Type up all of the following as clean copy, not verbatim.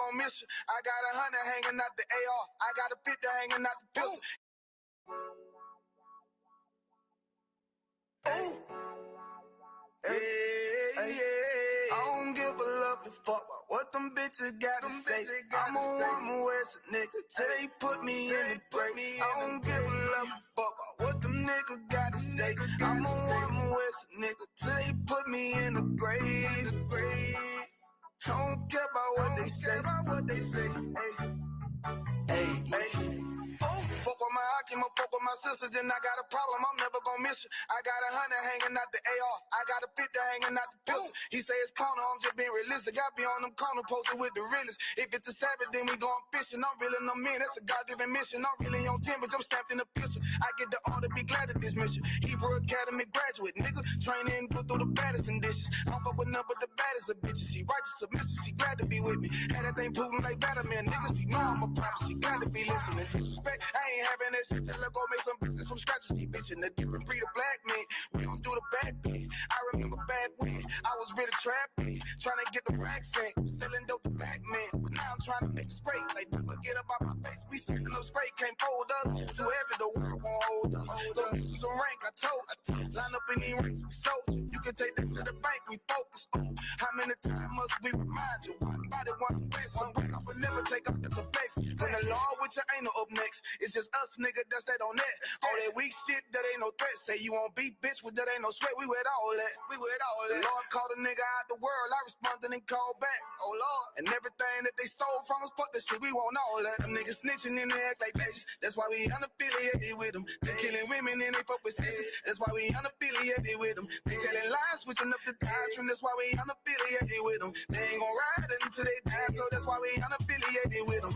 gonna miss you. I got 100 hanging out the AR. I got a 50 hanging out the pistol. Ooh. Hey, I don't give a lovely fuck about what them bitches gotta say. I'm a West nigga till they put me in the grave. I don't give a lovely fuck about what them niggas gotta say. I'm a West nigga till they put me in the grave. I don't care about what they say. Hey. Fuck with my Akima, fuck with my sisters, then I got a problem, I'm never gonna miss you. I got 100 hanging out the AR, I got a 50 hanging out the pistol. He say it's corner, I'm just being realistic. I be on them corner posted with the realest. If it's the Sabbath, then we going fishing. I'm reeling them in, that's a God-given mission. I'm really on 10, but I'm stamped in the pistol. I get the order, be glad at this mission. Hebrew Academy graduate, nigga. Training, put through the baddest conditions. I don't fuck with none but the baddest of bitches. She righteous, submissive, she glad to be with me. Had that thing Putin like Vladimir, niggas. She know I'm a prophet, she glad to be listening. Disrespect, I ain't having that shit till I go make some business from scratch. She bitchin' the different breed of black men. We don't do the back thing. I remember back when I was really trapping, trying to get the racks in, selling dope to black men. But now I'm trying to make it straight. Like, don't forget about my face. We standing up straight, can't fold us. Too heavy, the world won't hold us. Don't use some rank, I told you. Line up in these ranks, we sold you. You can take that to the bank, we focus. How many times must we remind you? One body, one way, some break. I would never take up as a base. When the law with you ain't no up next. It's just us, nigga, that's that on that. All that weak shit, that ain't no threat. Say you won't beat, bitch, with that ain't no sweat. We with all that. The Lord called a nigga out the world. I responded and called back. Oh, Lord. And everything that they stole from us, fuck that shit. We want all that. Them niggas snitching and they act like bitches. That's why we unaffiliated with them. They killing women and they fuck with sisters. That's why we unaffiliated with them. They telling lies, switching up the doctrine. That's why we unaffiliated with them. They ain't gon' ride until they die, so that's why we unaffiliated with them.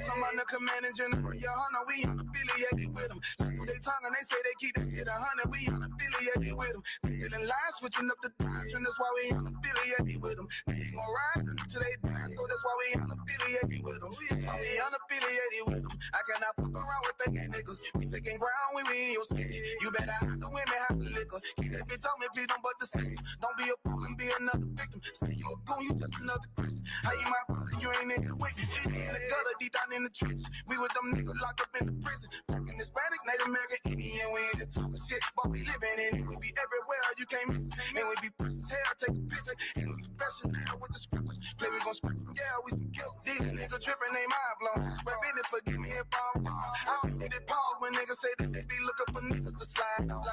Come under command and general, YAHANNA, we unaffiliated with them. Like they tongue and they say they keep that shit 100, we unaffiliated with them. They telling lies, switching up the doctrine. That's why we unaffiliated with them. They ain't gon' ride until they die, so that's why we unaffiliated with them. We unaffiliated with them. I cannot fuck around with fake niggas. We taking ground when we in your city. You better have the women, have the liquor. Keep that bitch on me, please don't but the same. Don't be a fool and be another victim. Say you a goon, you just another Christian. How you my brother, you ain't in the wicked. In the gutter, deep down in the trenches. We with them niggas locked up in the prison. Fucking Hispanic, Native American, Indian. We ain't just talking shit, but we living in it. We be everywhere, you can't miss it. And we be precious hell, take a picture. And we professional with the scriptures. Play, we gon' scream, yeah, we some killers. These niggas tripping, they mind blown. But really forgive me if I'm wrong. I don't get it pause when niggas say that they be looking for niggas to slide on.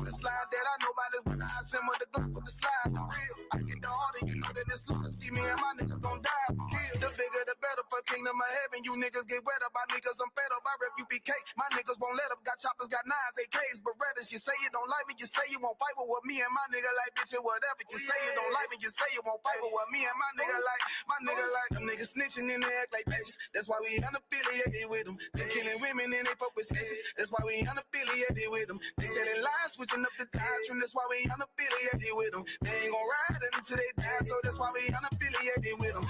The slide that I know about is when I send with the gun with the slide for real. I get the harder, you know that it's slaughter. See me and my niggas gon' die for real. The bigger the better for kingdom of heaven. You niggas get wet up by me cause I'm fed up. I rep I.S.U.P.K. My niggas won't let up. Got choppers, got nines, AKs, Berettas. You say you don't like me, you say you won't fight with what me and my nigga like, bitch, or whatever. You say you don't like me, you say you won't fight with what me and my nigga like. My nigga like them niggas snitching and they act like bitches. That's why we unaffiliated with them. They killing women and they fuck with sisters. That's why we unaffiliated with them. They telling lies, switching up the doctrine. That's why we unaffiliated with them. They ain't gon' ride until they die, so that's why we unaffiliated with them.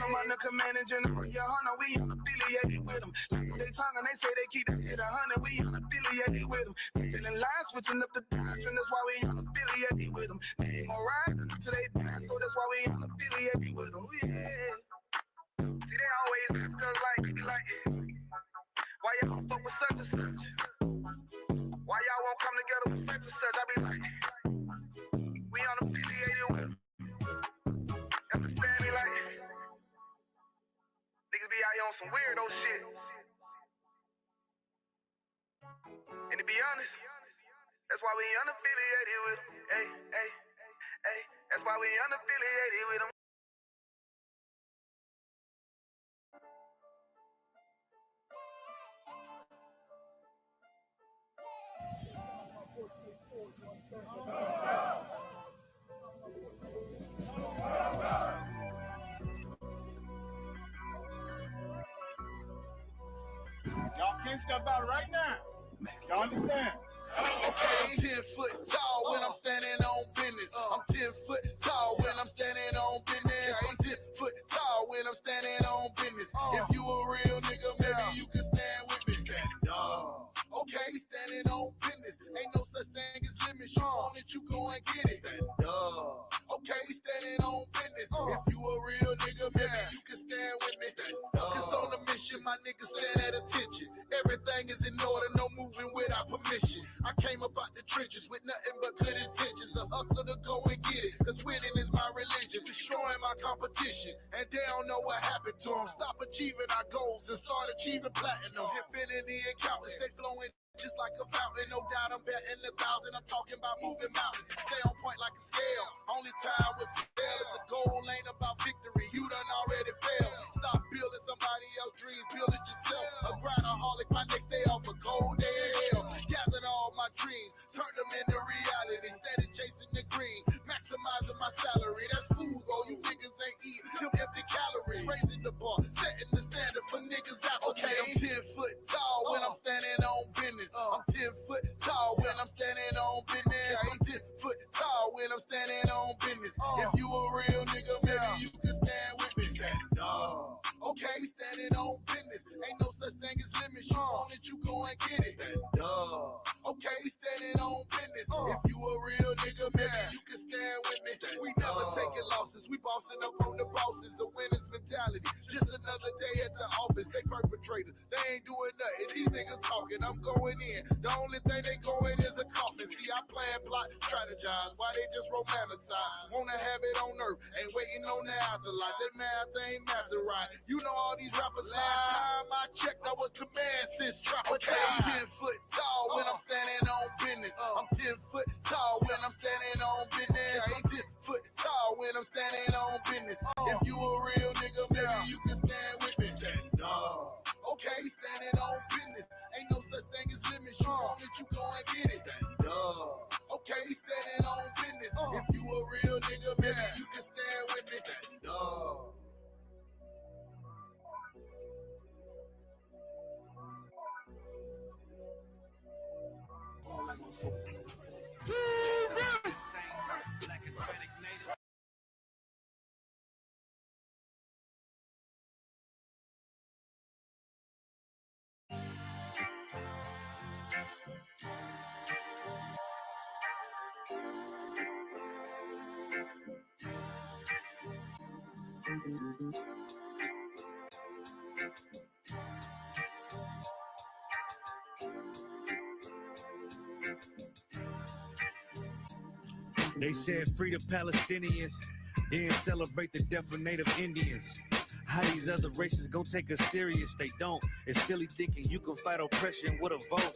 Come under command and general, YAHANNA, we unaffiliated with them. Like they tongue and they say they keep that shit 100, we unaffiliated with them. They telling lies, switching up the doctrine. That's why we unaffiliated with them. They ain't gon' ride until they die, so that's why we unaffiliated with them. Yeah. See, they always ask us like, why y'all don't fuck with such and such? Why y'all won't come together with such and such? I be like, we unaffiliated with them. Understand me? Like, niggas be out here on some weirdo shit. And to be honest, that's why we unaffiliated with them. Hey, that's why we unaffiliated with them. Y'all can't step out right now. Y'all understand? Okay, I'm 10 foot tall when I'm standing on business. I'm 10 foot tall when I'm standing on business. I'm 10 foot tall when I'm standing on business. If you a real nigga, maybe you can stand with me. Okay, standing on business. Ain't no such thing as limits. You want it, you go and get it. Okay, standing on business. If you a real nigga, maybe you can stand with me. mission, my niggas stand at attention. Everything is in order, no moving without permission. I came up out the trenches with nothing but good intentions. A hustle to go and get it, cause winning is my religion. Destroying my competition, and they don't know what happened to them. Stop achieving our goals and start achieving platinum. Infinity and countless, stay flowing just like a fountain. No doubt I'm betting 1,000. I'm talking about moving mountains. Stay on point like a scale. Only time will tell if the goal ain't about victory. You done already failed. Stop building somebody else's dreams. Build it yourself. A grindaholic, my next day off a cold day in hell. Gathered all my dreams, turned them into reality. Steady chasing the green, maximizing my salary. That's food, though. You niggas ain't eat them empty calories. Raising the bar, setting the standard for niggas out. Okay, I'm 10 foot tall when I'm standing on business. I'm 10 foot tall when I'm standing on business. I'm 10 foot tall when I'm standing on business. If you a real nigga, maybe you can stand with me. Standing up. Okay, standing on business. Ain't no such thing as limits. You want it, you go and get it. Stand up. Okay, standing on business. If you a real nigga, maybe you can stand with me. We never taking losses. We bossing up on the bosses. A winner's mentality. Just another day at the office. They perpetrators. They ain't doing nothing. These niggas talking. I'm going in. The only thing they going is a coffin. See, I plan, plot, strategize. Why they just romanticize? Wanna have it on earth. Ain't waiting on the afterlife. They math ain't math to right. You know all these rappers. Last time I checked, I was the man since Trapper. Okay, I'm 10 foot tall when I'm standing on business. I'm 10 foot tall when I'm standing on business. I'm 10 foot tall when I'm standing on business. If you a real nigga, maybe you can stand with me. Stand up. Okay, standing on business. Ain't no such thing as limits. You want it, you go and get it. Stand up. Okay, standing on business. If you a real nigga, maybe you can stand with me. Stand up. They said free the Palestinians, then celebrate the death of native Indians. How these other races gon' take us serious? They don't. It's silly thinking you can fight oppression with a vote.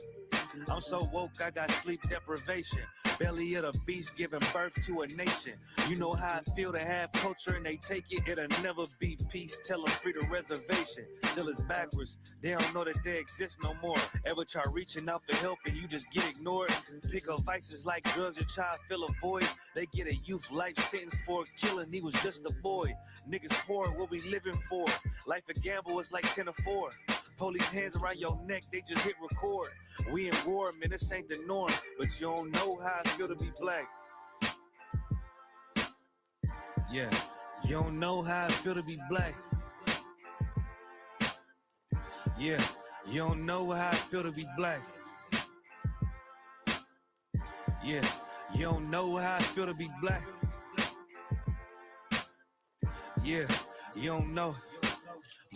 I'm so woke, I got sleep deprivation. Belly of the beast giving birth to a nation. You know how I feel to have culture and they take it. It'll never be peace. Tell them free the reservation. Till it's backwards. They don't know that they exist no more. Ever try reaching out for help and you just get ignored? Pick up vices like drugs, your child fill a void. They get a youth life sentence for killing. He was just a boy. Niggas poor, what we living for? Life a gamble, it's like 10 or 4. Police hands around your neck, they just hit record. We in war, man, this ain't the norm. But you don't know how I feel to be black. Yeah, you don't know how I feel to be black. Yeah, you don't know how I feel to be black. Yeah, you don't know how I feel to be black. Yeah, you don't know.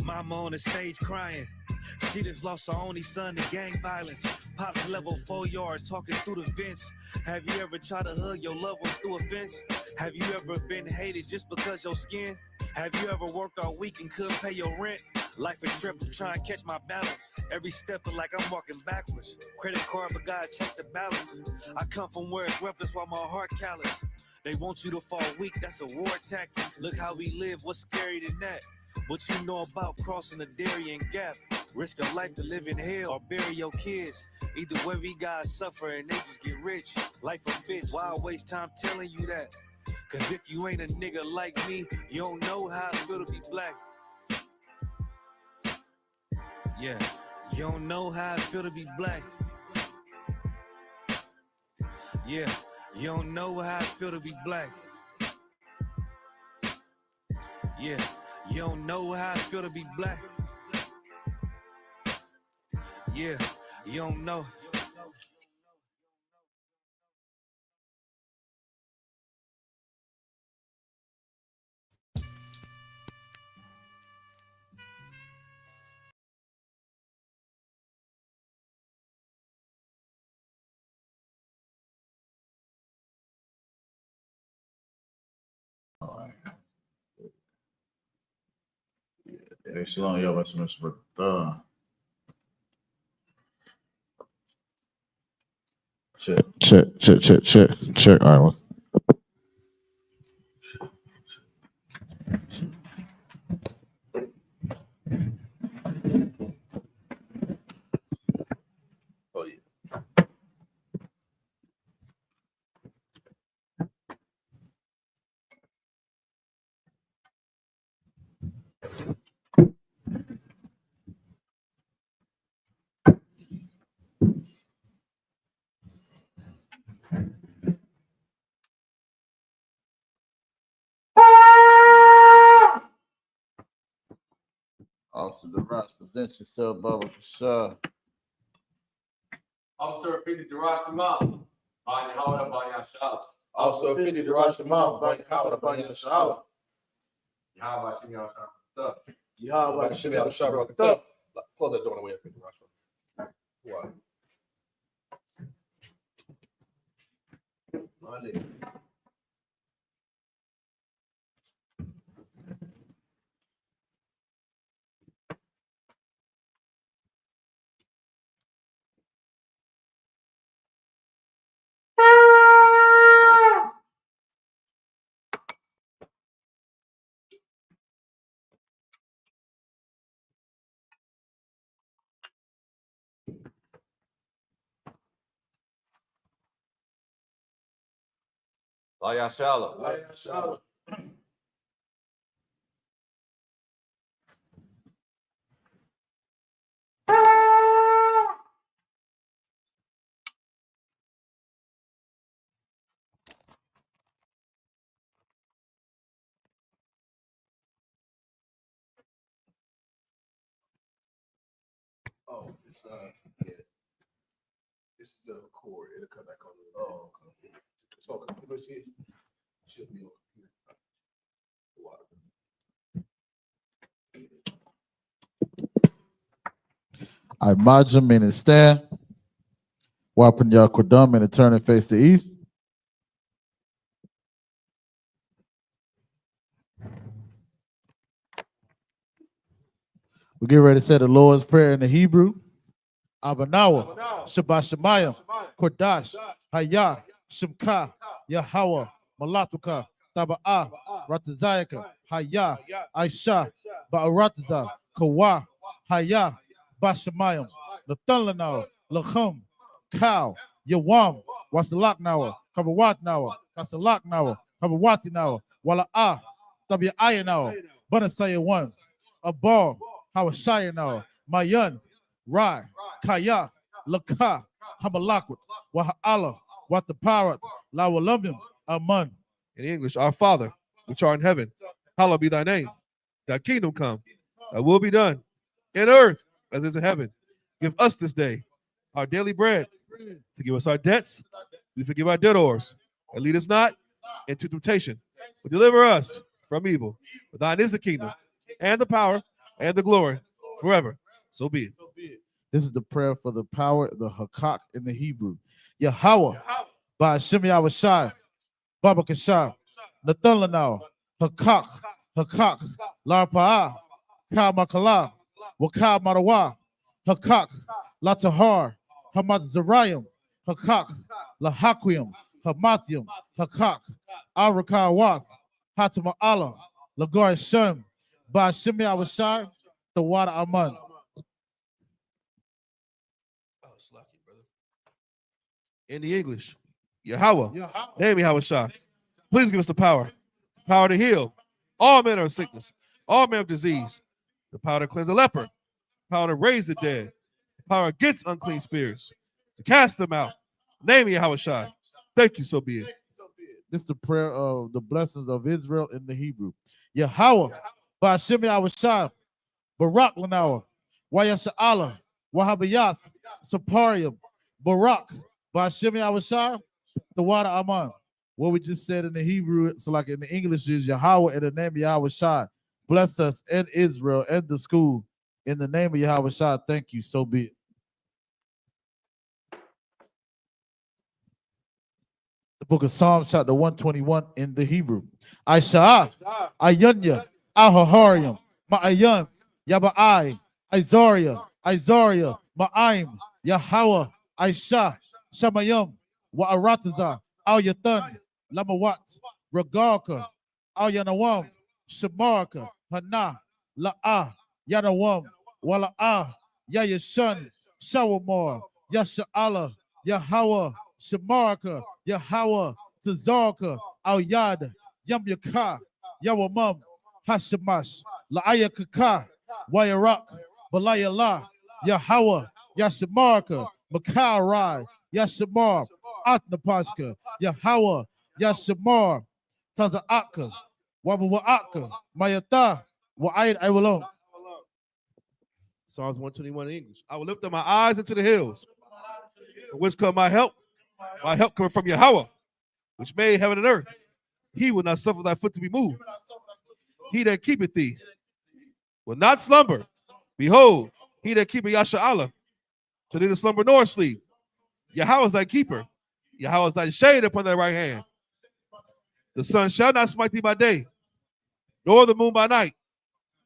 Mama on the stage crying. She just lost her only son to gang violence. Pops level 4 yard talking through the fence. Have you ever tried to hug your loved ones through a fence? Have you ever been hated just because your skin? Have you ever worked all week and couldn't pay your rent? Life a trip, I'm trying to catch my balance. Every step feel like I'm walking backwards. Credit card, but God check the balance. I come from where it's worthless while my heart callous. They want you to fall weak, that's a war tactic. Look how we live, what's scary than that? What you know about crossing the Darien Gap? Risk a life to live in hell or bury your kids. Either way we gotta suffer and they just get rich. Life a bitch, why I waste time telling you that? Cause if you ain't a nigga like me, you don't know how I feel to be black. Yeah, you don't know how I feel to be black. Yeah, you don't know how I feel to be black. Yeah, you don't know how I feel to be black. Yeah, you don't know. Shalom, y'all. Check. All right. Oh, yeah. Also, the Ross, present yourself, Baba Kashah. Officer Pity Duraj Imam. By Howard by Yashab. Also, 50 to Rosh Hashanah, by Howard by Shalom. Yahweh Shimi Yashab. Yahweh Shimmy out of Shabbat. Close that door on the way up in the Rosh. What? By Yashala. Shalom. Oh, it's yeah. This is the cord. It'll come back on. Oh, okay. So let me see it. Should be on the water. I Majum meaning stand. Wapen Yakodum and turn and face the east. We get ready to say the Lord's Prayer in the Hebrew. Abanawa, Shabbat Shemayim, Kodash, Hayah, Shimka, Yahweh, Malatuka, Taba'ah, Ratazayaka, Hayah, Aisha, Ba'arataza, Kawa, Hayah, Bashamayim, Lathalanawa, Lachum, Cow, Yawam, Wasalaknawa, Kabawatnawa, Kasalaknawa, Kabawatinawa, Wala'ah, Tabi'ayanawa, Banasaya one, Abal, Hawashayanawa, Mayan, Rai, Kaya, Laka, Hamalakwat, Waha'ala, Wataparat, Lawalumim, Aman. In English, our Father, which art in heaven, hallowed be thy name. Thy kingdom come, thy will be done, in earth as it is in heaven. Give us this day our daily bread. Forgive us our debts, we forgive our debtors. And lead us not into temptation, but deliver us from evil. For thine is the kingdom, and the power, and the glory, forever. So be it. This is the prayer for the power, the Hakak in the Hebrew. Yahweh, by Hashem Yahushai, Baba Kashah, Nathalanao, Hakak, Larpa'ah, Ka Makala, Wakab Marawa, Hakak, Latahar, Hamad Zarayim, Hakak, Lahaquium, Hamathium, Hakak, Arakawath, Hatama Allah, Lagar Shem, by Hashem Yahushai, the water Aman. In the English, Yahweh, name Yahweh Shah. Please give us the power to heal all manner of sickness, all manner of disease, the power to cleanse the leper, power to raise the dead, the power against unclean spirits, to cast them out. Name Yahweh Shah. Thank you, so be it. This is the prayer of the blessings of Israel in the Hebrew. Yahweh, by Hashem Yahushai, Barak Lanawa, Wayasha'ala, Wahabayath, Saparium, Barak, by Hashem Yahushai, the water Aman. What we just said in the Hebrew, so like in the English is Yahweh in the name of Yahushai. Bless us and Israel and the school in the name of Yahushai. Thank you, so be it. The book of Psalms, chapter 121 in the Hebrew. Aisha'ah, Ayunya, Ahaharium, Ma'ayan, Yabai, Izoria, Ma'aim, Yahweh, Aisha, Shamayim, Wa'arataza, Al Yathan, Lamawat, Ragalka, Al Yanawam, Shamarka, Hana, La'ah, Yanawam, Wala'ah, Yayashan, Shawamor, Yasha'ala, Yahweh, Shamarka, Yahweh, Tazarka, Al Yad, Yam Yaka, Yawamam, Hashamash, La'aya Kaka, Wayarak, Balayala, Yahweh, Yashamarka, Makarai, Yashamar, Atnapashka, Yahweh, Yashamar, Taza'aka, Wabawa'aka, Mayata, Wa'ayat Iwalon. Psalms 121 in English. I will lift up my eyes into the hills. From whence come my help? My help coming from Yahweh, which made heaven and earth. He will not suffer thy foot to be moved. He that keepeth thee will not slumber. Behold, he that keepeth Yasha'Allah shall neither slumber nor sleep. Yahweh is thy keeper. Yahweh is thy shade upon thy right hand. The sun shall not smite thee by day, nor the moon by night.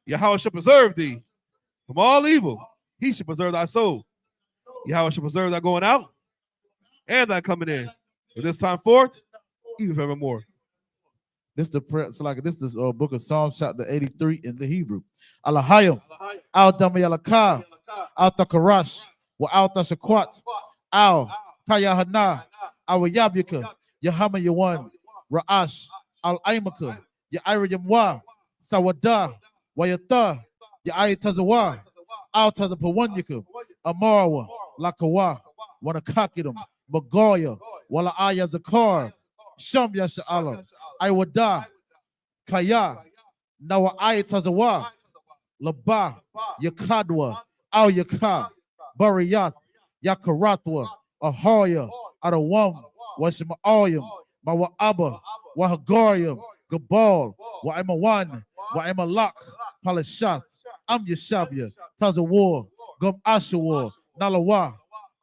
Yahweh shall preserve thee from all evil. He shall preserve thy soul. Yahweh shall preserve thy going out and thy coming in. From this time forth, even forevermore. This is the prayer. So like this is the book of Psalms, chapter 83 in the Hebrew. Alahayim, Al Damayalaka, Al Takarash, Wa Al Tashakwat, Al Kayahana, Al Yabika, Yahama Yawan, Ra'ash, Al Aimaka, Yaira Yamwa, Sawada, Wayata, Yai Tazawa, Al Tazapawanyaka, Amarawa, Lakawa, Wanakakidum, Magoya, Wala Aya Zakar, Sham Yasha'Allah. I wada kaya nawa ayatazawa laba yakadwa al yaka bariyat yakaratwa ahoya adawam washmaayam mawaaba wahagariam gabal wa imawan wa imalak palashat am yashabya tazawar gum ashawar nalawa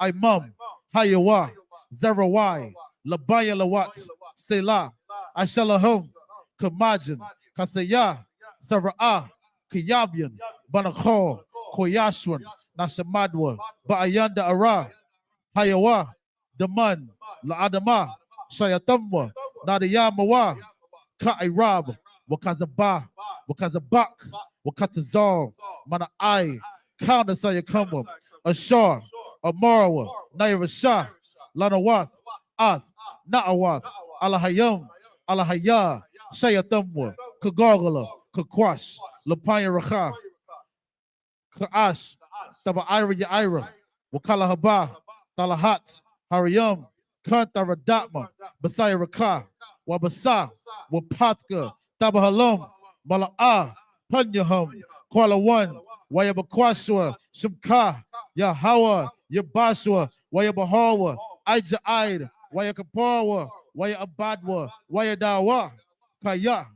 imam hayawa zarawai labaya lawat selah Ashalahum, Kamajin, Kasaya, Sara'ah, Kiyabian, Banakho, Koyashwan, Nashamadwa, Ba'ayanda Ara, Hayawa, Daman, La'adama, Shayatamwa, Nadiyamawa, Ka'irab, Wakazaba, Wakazabak, Wakatazal, Mana'ai, Counter Sayakamwa, Ashar, Amarawa, Nairashah, Lanawath, Ath, Na'awath, Alahayam, Alahaya, Shayatamwa, Kagogala, Kakwash, Lapaya Racha, Kaash, Taba Ira Yaira, Wakala Haba, Talahat, Hariyam, Kantara Datma, Basaya Raka, Wabasa, Wapatka, Tabahalam, Mala'a, Panyaham, Kuala One, Wayabakwashwa, Shimka, Yahawa, Yabashwa, Wayabahawa, Aija Aid, Wayakapawa, Waya Abadwa, Waya Dawa, Kaya,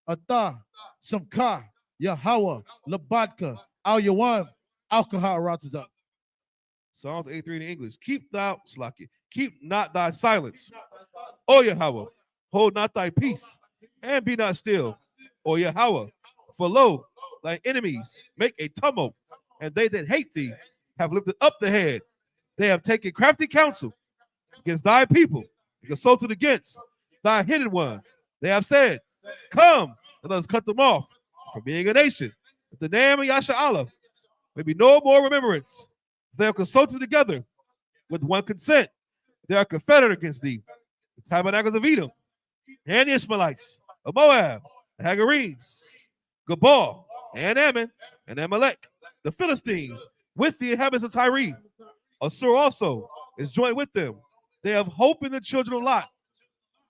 Ata, Shamka, Yahawa, Labadka, Al Yawan, Alcohol Rataza. Psalms 83 in English. Keep not thy silence. O Yahweh, hold not thy peace, and be not still. O Yahweh, for lo, thy enemies make a tumult, and they that hate thee have lifted up the head. They have taken crafty counsel against thy people, consulted against thy hidden ones. They have said, come, and let us cut them off from being a nation. That the name of Yasha'Allah may be no more remembrance. They have consulted together with one consent. They are confederate against thee. The tabernacles of Edom, and the Ishmaelites, of Moab, the Hagarenes, Gabal, and Ammon, and Amalek, the Philistines, with the inhabitants of Tyre. Assur also is joined with them. They have hope in the children of Lot.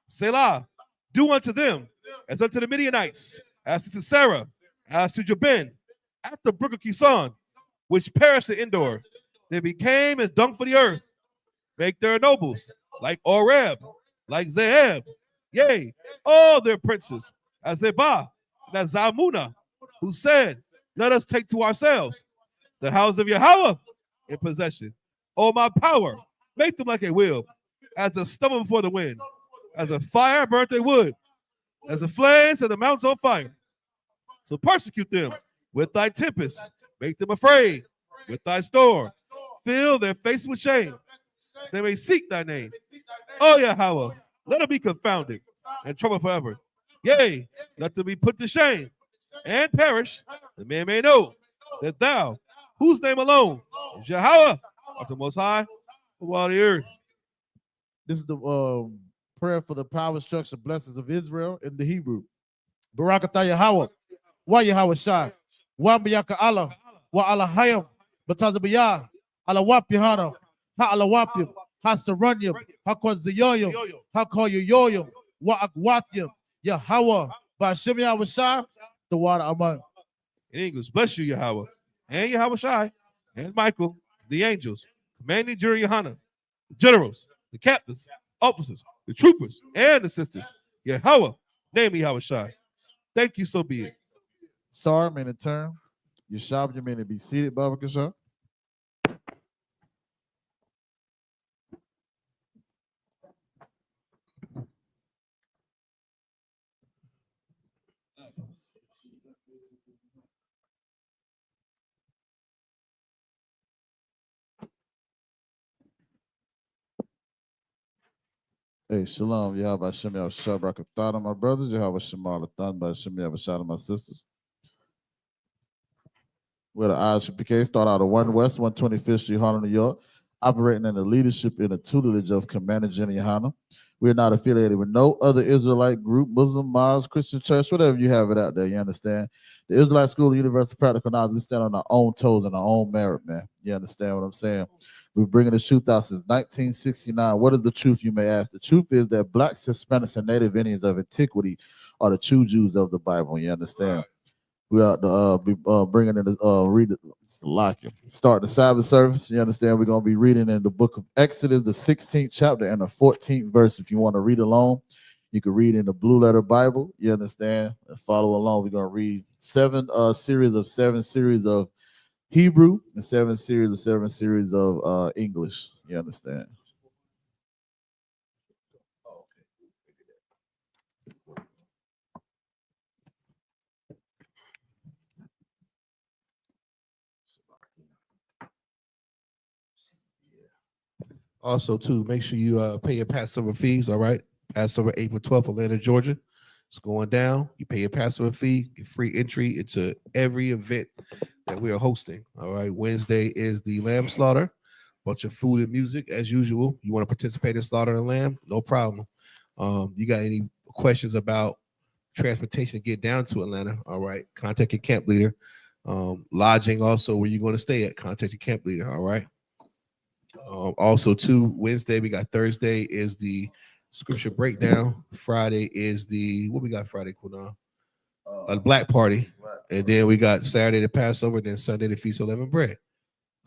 Selah, do unto them as unto the Midianites, as to Sisera, as to Jabin, at the brook of Kison, which perished at Endor. They became as dung for the earth. Make their nobles like Oreb, like Zeheb, yea, all their princes, as Zebah, and as Zalmunna, who said, let us take to ourselves the house of Yahweh in possession. O my power, make them like a wheel, as a stubble before the wind, as a fire burnt they wood, as the flames of the mountains on fire. So persecute them with thy tempest, Make them afraid with thy storm. Fill their face with shame. They may seek thy name. Oh, Yahweh, let them be confounded and troubled forever. Yea, let them be put to shame and perish. The man may know that thou, whose name alone is Yahweh, art the most high of all the earth. This is the prayer for the power, structure, blessings of Israel in the Hebrew. Barakatah Yahweh, wa Yahweh Shai, wa Biyaka Allah, wa Allah Hayam, Batazabiyah, Allah Wap Yohana, Ha Allah Wapim, Ha Saranyam, Ha Kwazayoyam, Ha Koyoyoyam, wa Akwatyam, Yahweh, Bashim Yahweh Shai, the water Aman. In English, bless you, Yahweh, and Yahweh Shai, and Michael, the angels, commanding Jury YAHANNA, the generals, the captains, officers, the troopers, and the sisters. Yahweh, name me Yahweh Shai. Thank you, so be it. Sorry, man, in turn. Yashab, you mean to be seated, Baba Kashab? Hey, shalom, Yahweh Shem Yahweh Shabrakatana, my brothers, Yahweh Shemal Athan, by Shem Yahweh Shada, my sisters. We're the I.S.U.P.K, start out of 1 West, 125th Street, Harlem, New York, operating in the leadership and the tutelage of Commander Jenny YAHANNA. We are not affiliated with no other Israelite group, Muslim, Mars, Christian church, whatever you have it out there, you understand? The Israelite School of Universal Practical Knowledge, we stand on our own toes and our own merit, man. You understand what I'm saying? We're bringing the truth out since 1969. What is the truth, you may ask? The truth is that blacks, Hispanics, and Native Indians of antiquity are the true Jews of the Bible, you understand? Right. We are to bringing in the start the Sabbath service. You understand? We're going to be reading in the book of Exodus, the 16th chapter and the 14th verse. If you want to read along, you can read in the Blue Letter Bible. You understand? And follow along. We're going to read seven series of Hebrew and seven series of English. You understand? Also, too, make sure you pay your Passover fees, all right? Passover April 12th, Atlanta, Georgia. It's going down. You pay your Passover fee, get free entry into every event that we are hosting, all right? Wednesday is the lamb slaughter, bunch of food and music as usual. You want to participate in slaughtering the lamb? No problem. You got any questions about transportation to get down to Atlanta, all right? Contact your camp leader. Lodging also, where you're going to stay at, contact your camp leader, all right? Also, too, Wednesday, we got Thursday is the scripture breakdown. Friday is the, what we got Friday, Kuna? A black party. And then we got Saturday the Passover, then Sunday the Feast of Unleavened Bread.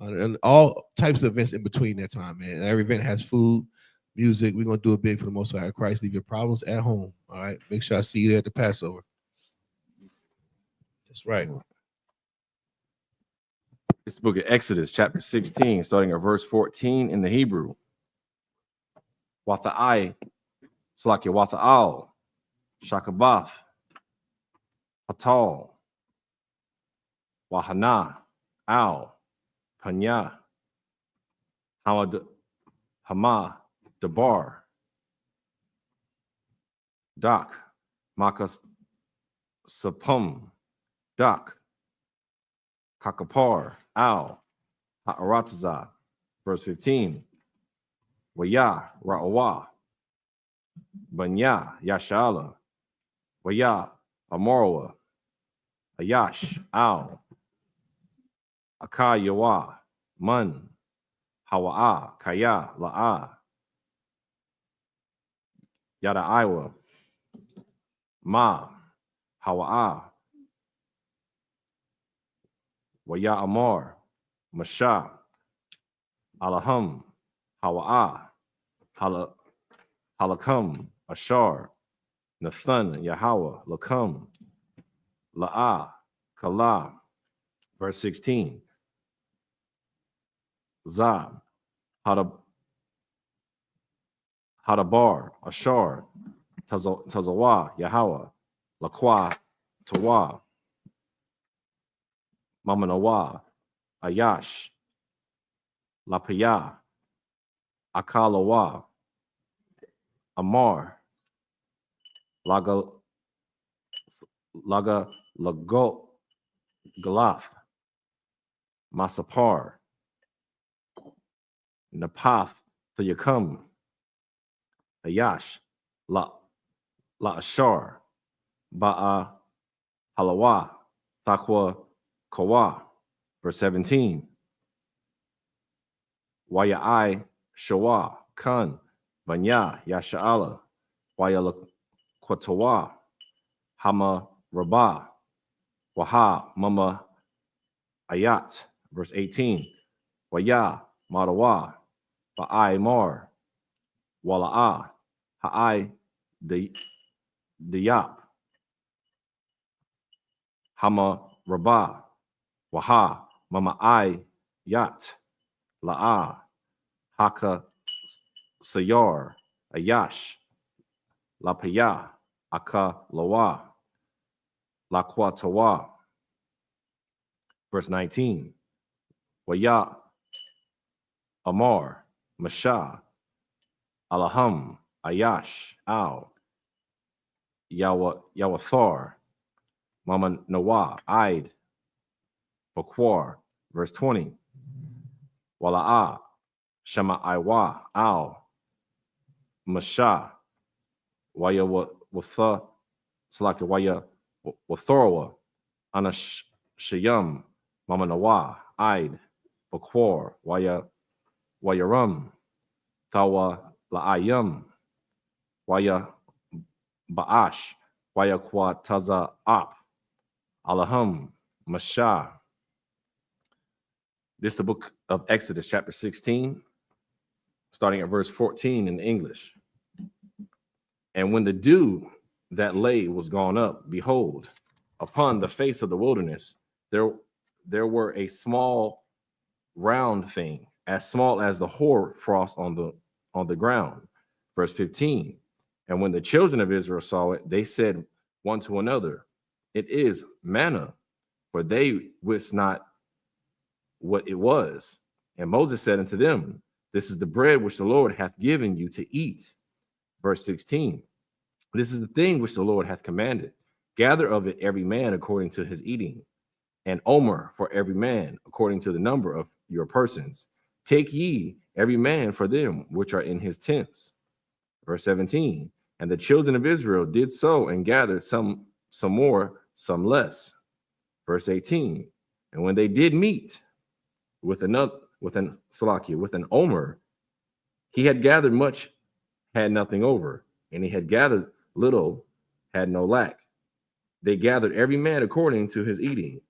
And all types of events in between that time, man. And every event has food, music. We're going to do it big for the Most High Christ. Leave your problems at home, all right? Make sure I see you there at the Passover. That's right. It's the book of Exodus, chapter 16, starting at verse 14 in the Hebrew. Watha'ai, Slakia Watha'al, Shakabath, Hatal, YAHANNA, Al, Panya, Hama, Dabar, Dak, Makas, Sapum, Dak, Kakapar, Al, Ha'aratza, verse 15. Waya, Ra'awa, Banya, Yashala, Waya, Amorwa, Ayash, Al, Akayawa, Man, Hawa'a, Kaya, La'a, Yada Iwa, Ma, Hawa'a, Waya Amor, Masha, Alaham, Hawa'a, Halakam, Ashar, Nathan, Yahweh, Lakam, La'a, Kala, verse 16. Zab, Hadabar, Ashar, Tazawa, Yahweh, Lakwa, Tawa, Mamanawa, Ayash, Lapaya, Akalawa, Amar, Laga, Lago, Galath, Masapar, Napath, Yakum, Ayash, La Ashar, Ba'a, Halawa, Thakwa, Kawa. Verse 17. Wayai, Shawa, Kun, Banya, Yasha'ala, Wayala Kwatawa, Hama Rabah, Waha, Mama Ayat. Verse 18. Waya, Marawa, Ba'ai Mar, Wala'a, Ha'ai, Diyap, Hama Rabah, Waha, Mama Ai Yat, La'a, Haka Sayar, Ayash, Lapaya, Aka Lawa, Lakwatawa. Verse 19. Waya Amar, Masha, Alaham, Ayash, Al, Yawathar, Mama Nawa, Aid, Bakwar. Verse 20. Wala'a, Shema Iwa, Al, Masha, Waya Watha, Salaka Waya Wathorwa, Anash Shayam, Mama Nawa, Aid, Bakwar, Wayaram, Tawa La'ayam, Waya Ba'ash, Waya Kwa Taza Ap, Alaham, Masha. This is the book of Exodus, chapter 16, starting at verse 14 in English. And when the dew that lay was gone up, behold, upon the face of the wilderness, there were a small round thing, as small as the hoar frost on the ground. Verse 15. And when the children of Israel saw it, they said one to another, it is manna, for they wist not what it was. And Moses said unto them, this is the bread which the Lord hath given you to eat. Verse 16. This is the thing which the Lord hath commanded. Gather of it every man according to his eating, and omer for every man according to the number of your persons. Take ye every man for them which are in his tents. Verse 17. And the children of Israel did so and gathered some more, some less. Verse 18. And when they did meet with an omer, he had gathered much, had nothing over, and he had gathered little, had no lack. They gathered every man according to his eating.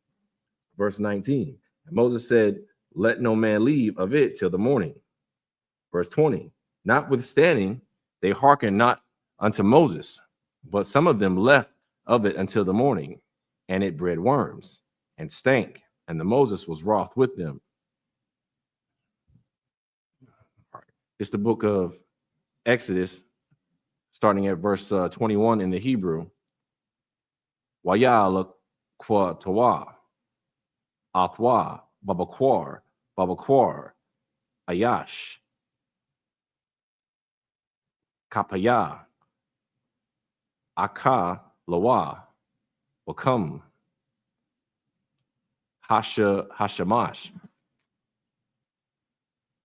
Verse 19. And Moses said, let no man leave of it till the morning. Verse 20. Notwithstanding, they hearkened not unto Moses, but some of them left of it until the morning, and it bred worms and stank, and the Moses was wroth with them. It's the book of Exodus, starting at verse 21 in the Hebrew. Waya kwa tawa, athwa, babakwar, ayash, kapaya, aka lawa, wakam, hashamash,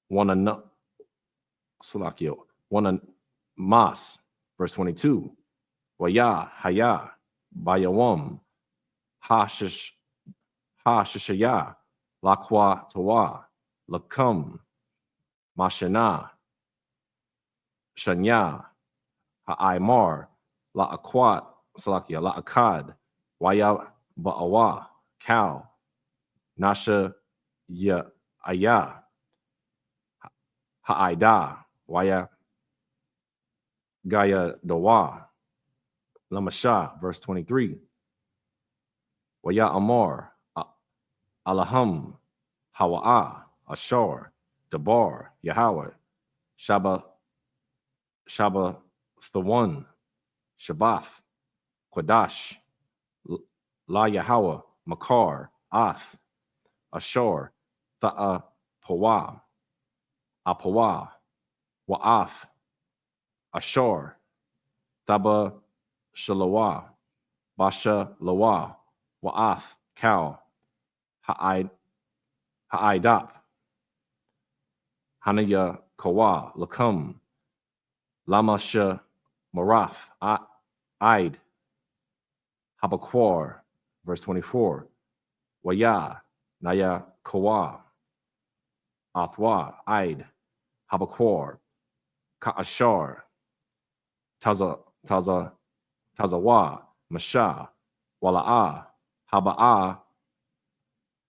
one mas. Verse 22. Waya haya bayawam hashashaya lakwa tawa lakam mashana shanya ha'aimar la'akwat salakia la'akad waya ba'awa cow nasha ya aya ha'aida waya Gaya Dawa, Lamasha, verse 23. Waya Amar, Alaham, Hawa'a, Ashar, Dabar, Yahweh, Shaba Thawan, Shabath, Quadash, La Yahweh, Makar, Ath, Ashur, Tha'a, Pawa, Apawa, Wa'af, Ashur, Thaba, Shalawa, Basha, Lawa, Wa'af, Cow, Ha'idap, Hanaya, Kawa, Lakum, Lamasha, Maraf, Id, Habakwar, verse 24, Waya, Naya, Kawa, Athwa, Id, Habakwar, Ka'ashar, Tazawa, Masha, Wala'a,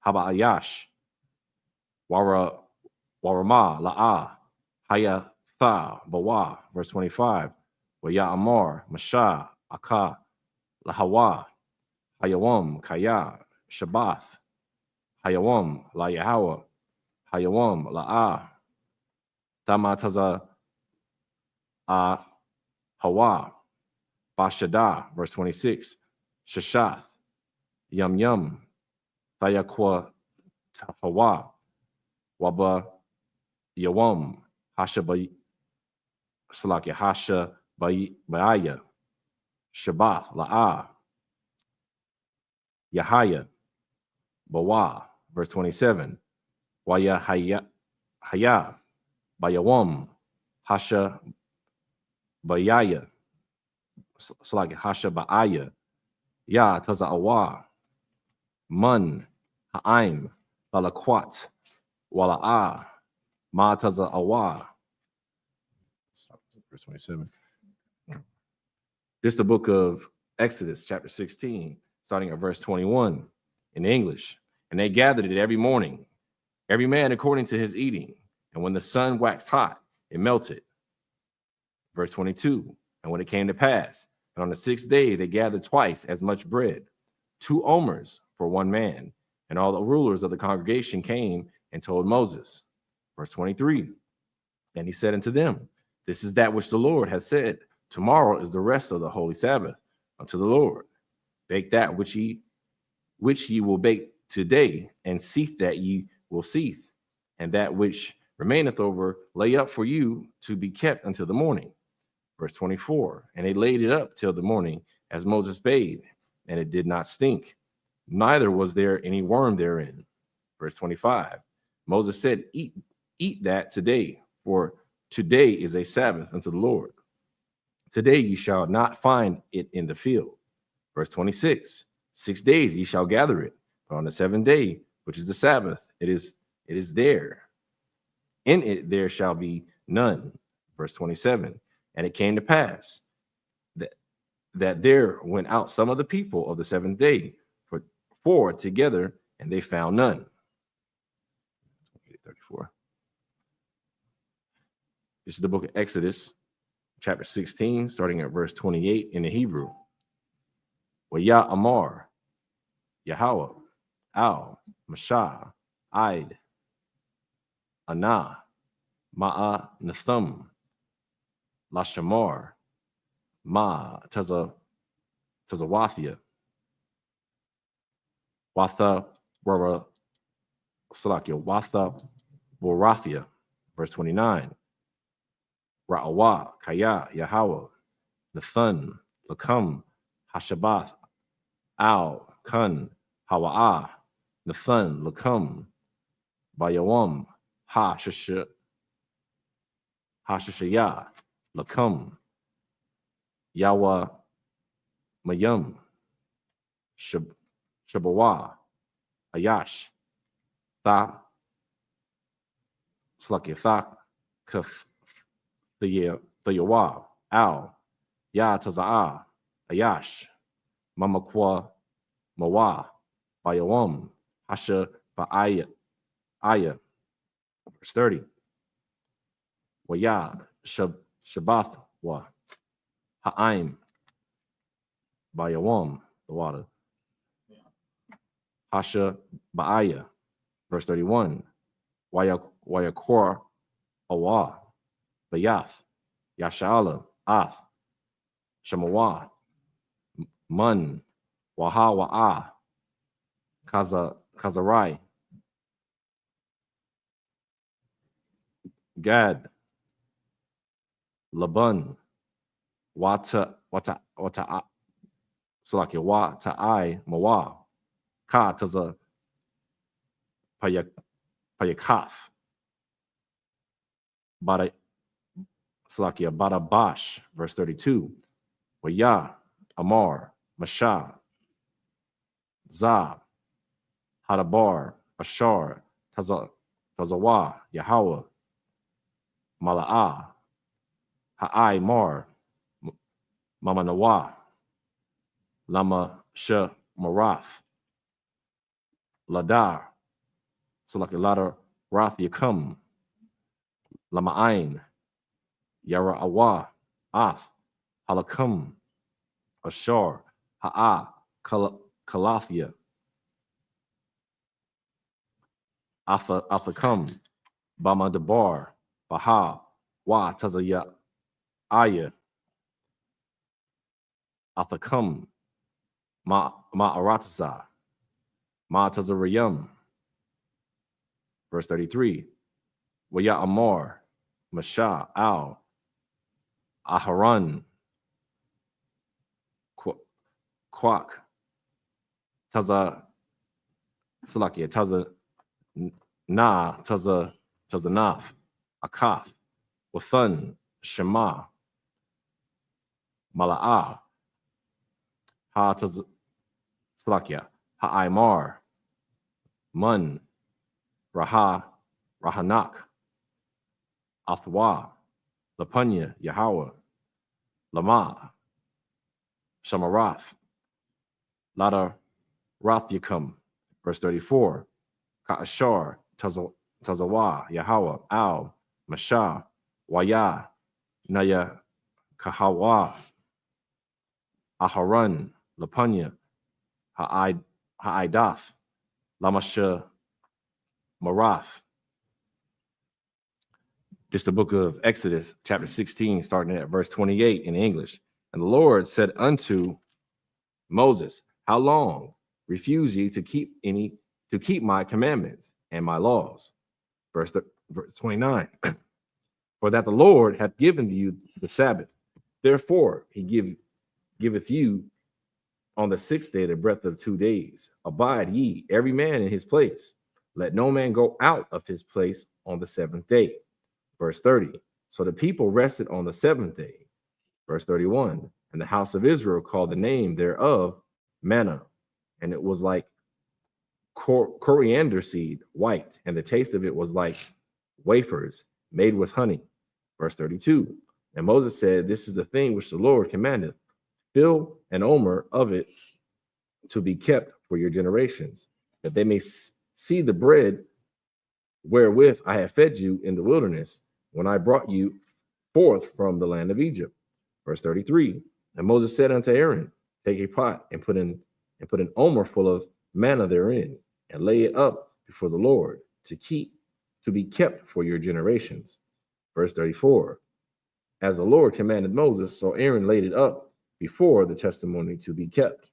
Haba'ayash, Warama, La'a, Haya Tha, Bawa, verse 25, Waya Amar, Masha, Aka, Lahawa, Hayawam, Kaya, Shabath, Hayawam, La Yahawa, Hayawam, La'a, Tama Taza, Hawa, Bashada, verse 26, Shashath, Yum Yum, Thayakwa Hawa, Waba Yawam, Hasha Salaki, Hasha Ba'aya, Shabath, La'a, Yahaya, Bawa, verse 27, Waya Haya, Bayawam, Hasha Bayaya, Salaki, Hasha Ba'aya, Ya Taza'awa, Man, Ha'aim, Lalakwat, Wala'a, Ma Taza'awa. Verse 27. This is the book of Exodus, chapter 16, starting at verse 21 in English. And they gathered it every morning, every man according to his eating. And when the sun waxed hot, it melted. Verse 22. And when it came to pass, and on the 6th day, they gathered twice as much bread, 2 omers for one man. And all the rulers of the congregation came and told Moses. Verse 23. And he said unto them, this is that which the Lord has said. Tomorrow is the rest of the holy Sabbath unto the Lord. Bake that which ye will bake today, and seethe that ye will seethe, and that which remaineth over lay up for you to be kept until the morning. Verse 24. And they laid it up till the morning, as Moses bade, and it did not stink, neither was there any worm therein. Verse 25. Moses said, eat that today, for today is a Sabbath unto the Lord. Today ye shall not find it in the field. Verse 26. 6 days ye shall gather it, but on the 7th day, which is the Sabbath, it is there. In it there shall be none. Verse 27. And it came to pass that there went out some of the people of the 7th day for together, and they found none. 34. This is the book of Exodus, chapter 16, starting at verse 28 in the Hebrew. Waya Amar, Yahweh, Al, Mashah, Id, Anah, Ma'a Nathum, Lashamar, Ma Tazawathia, Watha Wara Salakia, Watha Warathia, verse 29. Ra'awa, Kaya, Yahweh, Nathun, Lakam, Hashabath, Al, Kun, Hawa'ah, Nathun, Lakam, Bayawam, Hashashaya, Lakam, Yawa, Mayum, Shabawa, Ayash, Tha, Slakia, Tha, Kaf, the Yawa, Al, Ya Taza'a, Ayash, Mamakwa, Mawa, Bayawam, Hasha Ba'aya, Aya, verse 30. Waya, Shabath, Wa, Ha'aim, Bayawam, the water. Hasha Ba'aya, verse 31. Wayakor, Awa, Bayath, Yashala, Ath, Shemawa, Mun, Waha Wa'ah, Kazarai, Gad, Laban, Salakia, Wata'ai, Mawa, Ka Taza, Payakaf, Bada, Salakia, Badabash, verse 32, Waya, Amar, Masha, Za, Hadabar, Ashar, Tazawa, Yahweh, Mala'ah, Ha'ai Mar, Mamanawa, Lama She Marath, Ladar, Salaki Ladar Rath Yakum, Lama Ain, Yara Awa, Ath, Halakum, Ashar, Ha'a, Kalathia, Athakam, Bama Debar, Baha, Wa Tazaya, Aya, Athakam, Ma'arataza, Tazarayam. Verse 33, Waya Amar, Masha, Al, Aharan, Kwak, Taza, Salakia, Taza, Na, Tazanaf, Akaf, Wathan, Shema, Mala'ah, Ha Taz, Salakia, Ha'aimar, Mun, Raha, Rahanak, Athwa, Lapunya, Yahweh, Lama, Shamarath, Lada Rathyakum, verse 34, Ka'ashar, Tazawa, Yahweh, Al, Masha, Waya, Naya, Kahawa, Aharan, Lapunya, Ha'aidath, Lamasha, Marath. This is the book of Exodus, chapter 16, starting at verse 28 in English. And the Lord said unto Moses, how long refuse ye to keep my commandments and my laws? Verse 29. For that the Lord hath given you the Sabbath. Therefore he giveth you on the sixth day the breadth of 2 days. Abide ye every man in his place. Let no man go out of his place on the seventh day. Verse 30. So the people rested on the seventh day. Verse 31. And the house of Israel called the name thereof manna. And it was like coriander seed, white. And the taste of it was like wafers made with honey. Verse 32. And Moses said, this is the thing which the Lord commandeth. Fill an omer of it to be kept for your generations, that they may see the bread wherewith I have fed you in the wilderness, when I brought you forth from the land of Egypt. Verse 33. And Moses said unto Aaron, take a pot and put an omer full of manna therein, and lay it up before the Lord to be kept for your generations. Verse 34. As the Lord commanded Moses, so Aaron laid it up before the testimony to be kept.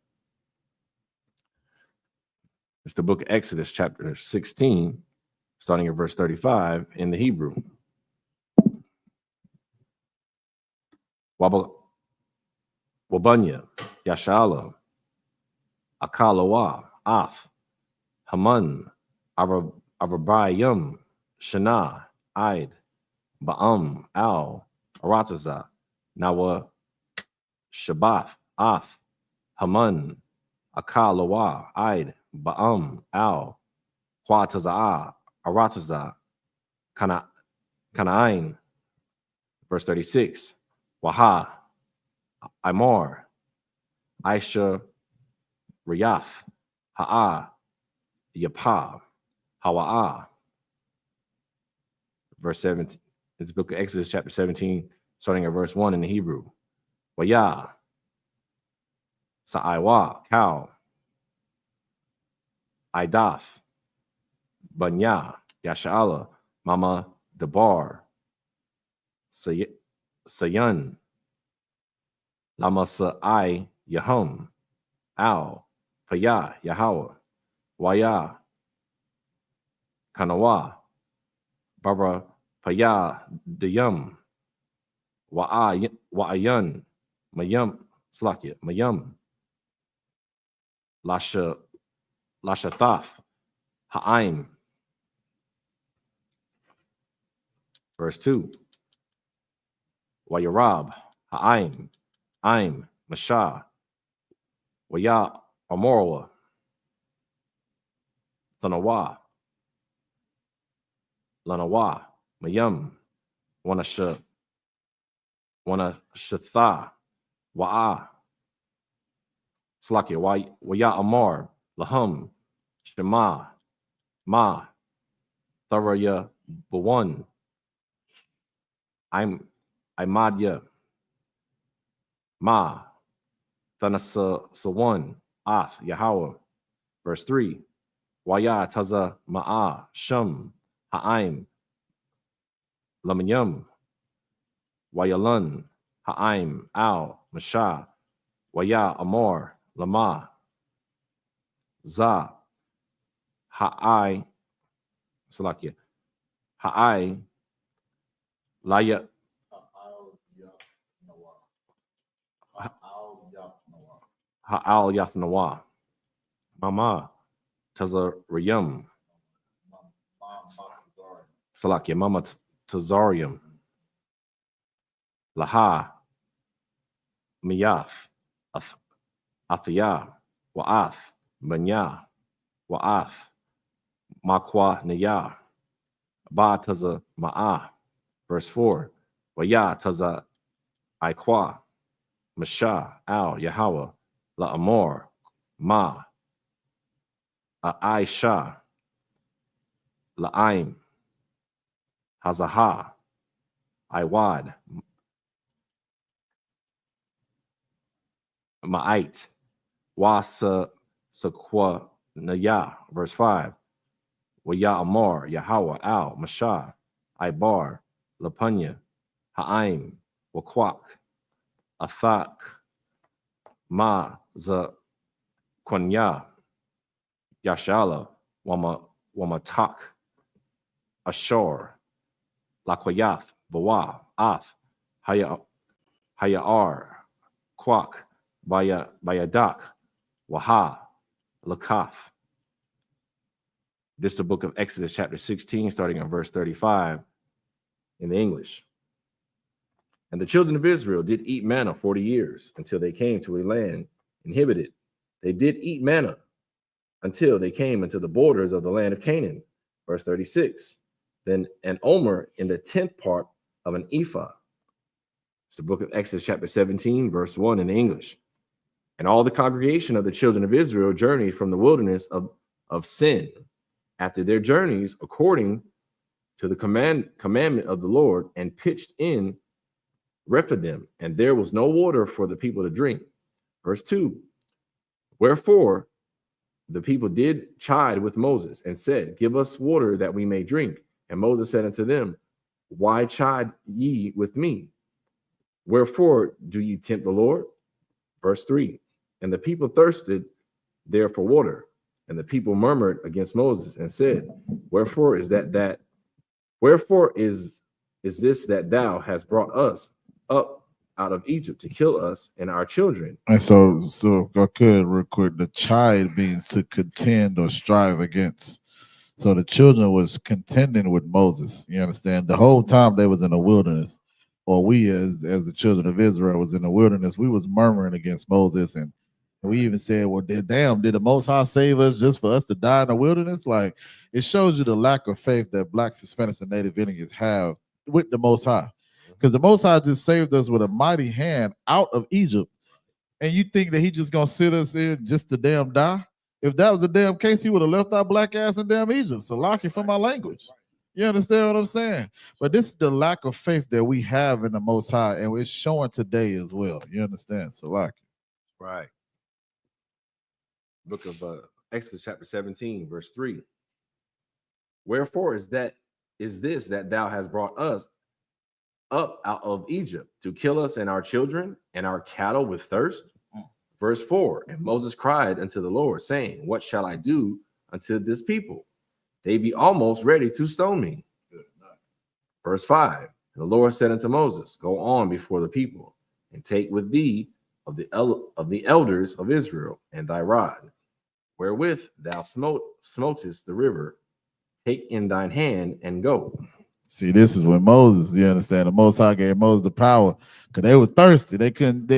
It's the book of Exodus, chapter 16, starting at verse 35 in the Hebrew. Wabanya, Yashala, Akalawa, Ath, Haman, Arabayam, Shana, Id, Ba'am, Al, Arataza, Nawa, Shabath, Ath, Haman, Akalawa, Id, Ba'am, Al, Huataza, Arataza, Kana'ain. Verse 36. Waha, Imar, Aisha, Riyath, Ha'a, Yapah, Hawa'a. Verse 17. It's the book of Exodus, chapter 17, starting at verse 1 in the Hebrew. Waya, Sa'aiwa, cow, Idath, Banya, Yasha'ala, Mama Debar, Sayan, Lama Sa'ai, Yahum, Al, Paya, Yahweh, Waya, Kanawa, Barbara Paya Dayum, Wa'ayan, Mayum, Slakia, Mayum, Lashathaf, Ha'aim. Verse 2. Wayarab, Ha'aim, Aim, Mashah, Waya Amorwa, Thanawa, Lanawa, Mayum, Wanashatha, Wa'a, Slakia, Waya Amar, Lahum, Shema, Ma, Tharaya, Bawan, Imadya, Ma, Thanasa Sawan, Ath, Yahweh. Verse 3. Waya Taza Ma'a, Shum, Ha'aim, Lamanyum, Wayalun, Ha'aim, Al, Mashah, Waya Amor, Lama, Za, Ha'ai, Salakia, Ha'ai, Laya, Ha'al Yathnawa, Mama, Tazariyum, Salakia, Mama Tazarium, Laha, Miyaf, Athiyah, Wa'ath, Banya, Wa'ath, Makwa Niyah, Ba Taza Ma'ah. Verse 4. Waya Taza Aikwa, Mashah, Al, Yahweh, La Amor, Ma, Aisha, La'aim, Hazaha, Iwad, Ma'ait, Wasa Sakwa Naya. Verse 5. Waya Amor, Yahweh, Al, Mashah, Ibar, Lapunya, Ha'aim, Wakwak, Athak, Ma, Za Kwanya, Yashala, Wamatak, Ashor, Lakwayath, Bawa, Ath, Hayar, Kwak, Bayadak, Waha, Lakath. This is the book of Exodus, chapter 16, starting at verse 35 in the English. And the children of Israel did eat manna 40 years until they came to a land inhabited. They did eat manna until they came into the borders of the land of Canaan. Verse 36. Then an omer in the 10th part of an ephah. It's the book of Exodus, chapter 17, verse 1 in the English. And all the congregation of the children of Israel journeyed from the wilderness of Sin after their journeys according to the commandment of the Lord, and pitched in Rephidim, and there was no water for the people to drink. Verse 2. Wherefore the people did chide with Moses and said, Give us water that we may drink. And Moses said unto them, Why chide ye with me? Wherefore do ye tempt the Lord? Verse 3. And the people thirsted there for water, and the people murmured against Moses and said, Wherefore is this that thou hast brought us up out of Egypt to kill us and our children? And so if I could real quick, the chide means to contend or strive against. So the children was contending with Moses. You understand? The whole time they was in the wilderness, or we as the children of Israel was in the wilderness, we was murmuring against Moses, and we even said, well, did the Most High save us just for us to die in the wilderness? Like, it shows you the lack of faith that Blacks, Hispanics, and Native Indians have with the Most High. Because the Most High just saved us with a mighty hand out of Egypt. And you think that he just going to sit us here just to damn die? If that was the damn case, he would have left our black ass in damn Egypt. So lucky for my language. You understand what I'm saying? But this is the lack of faith that we have in the Most High, and it's showing today as well. You understand? So lucky. Right. Book of Exodus, chapter 17, verse 3. Wherefore is this that thou hast brought us up out of Egypt to kill us and our children and our cattle with thirst? Verse 4. And Moses cried unto the Lord, saying, What shall I do unto this people? They be almost ready to stone me. Verse 5. And the Lord said unto Moses, go on before the people, and take with thee of the elders of Israel, and thy rod, wherewith thou smotest the river, take in thine hand and go. See, this is when Moses, you understand, the Most High gave Moses the power because they were thirsty. They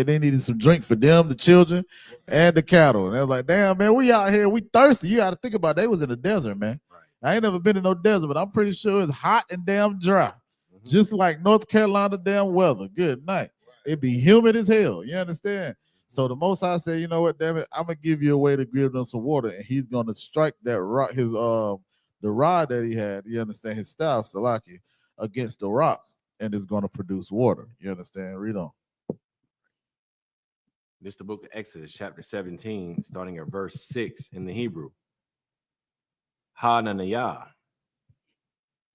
needed some drink for them, the children, and the cattle. And they was like, damn, man, we out here, we thirsty. You got to think about it. They was in the desert, man. Right. I ain't never been in no desert, but I'm pretty sure it's hot and damn dry. Just like North Carolina damn weather. Good night. It'd be humid as hell. You understand? So the Most High said, you know what, damn it, I'm gonna give you a way to give them some water, and he's gonna strike that rock, the rod that he had, you understand, his staff, Salaki, against the rock, and it's gonna produce water. You understand? Read on. This is the book of Exodus, chapter 17, starting at verse 6 in the Hebrew. Hananiah,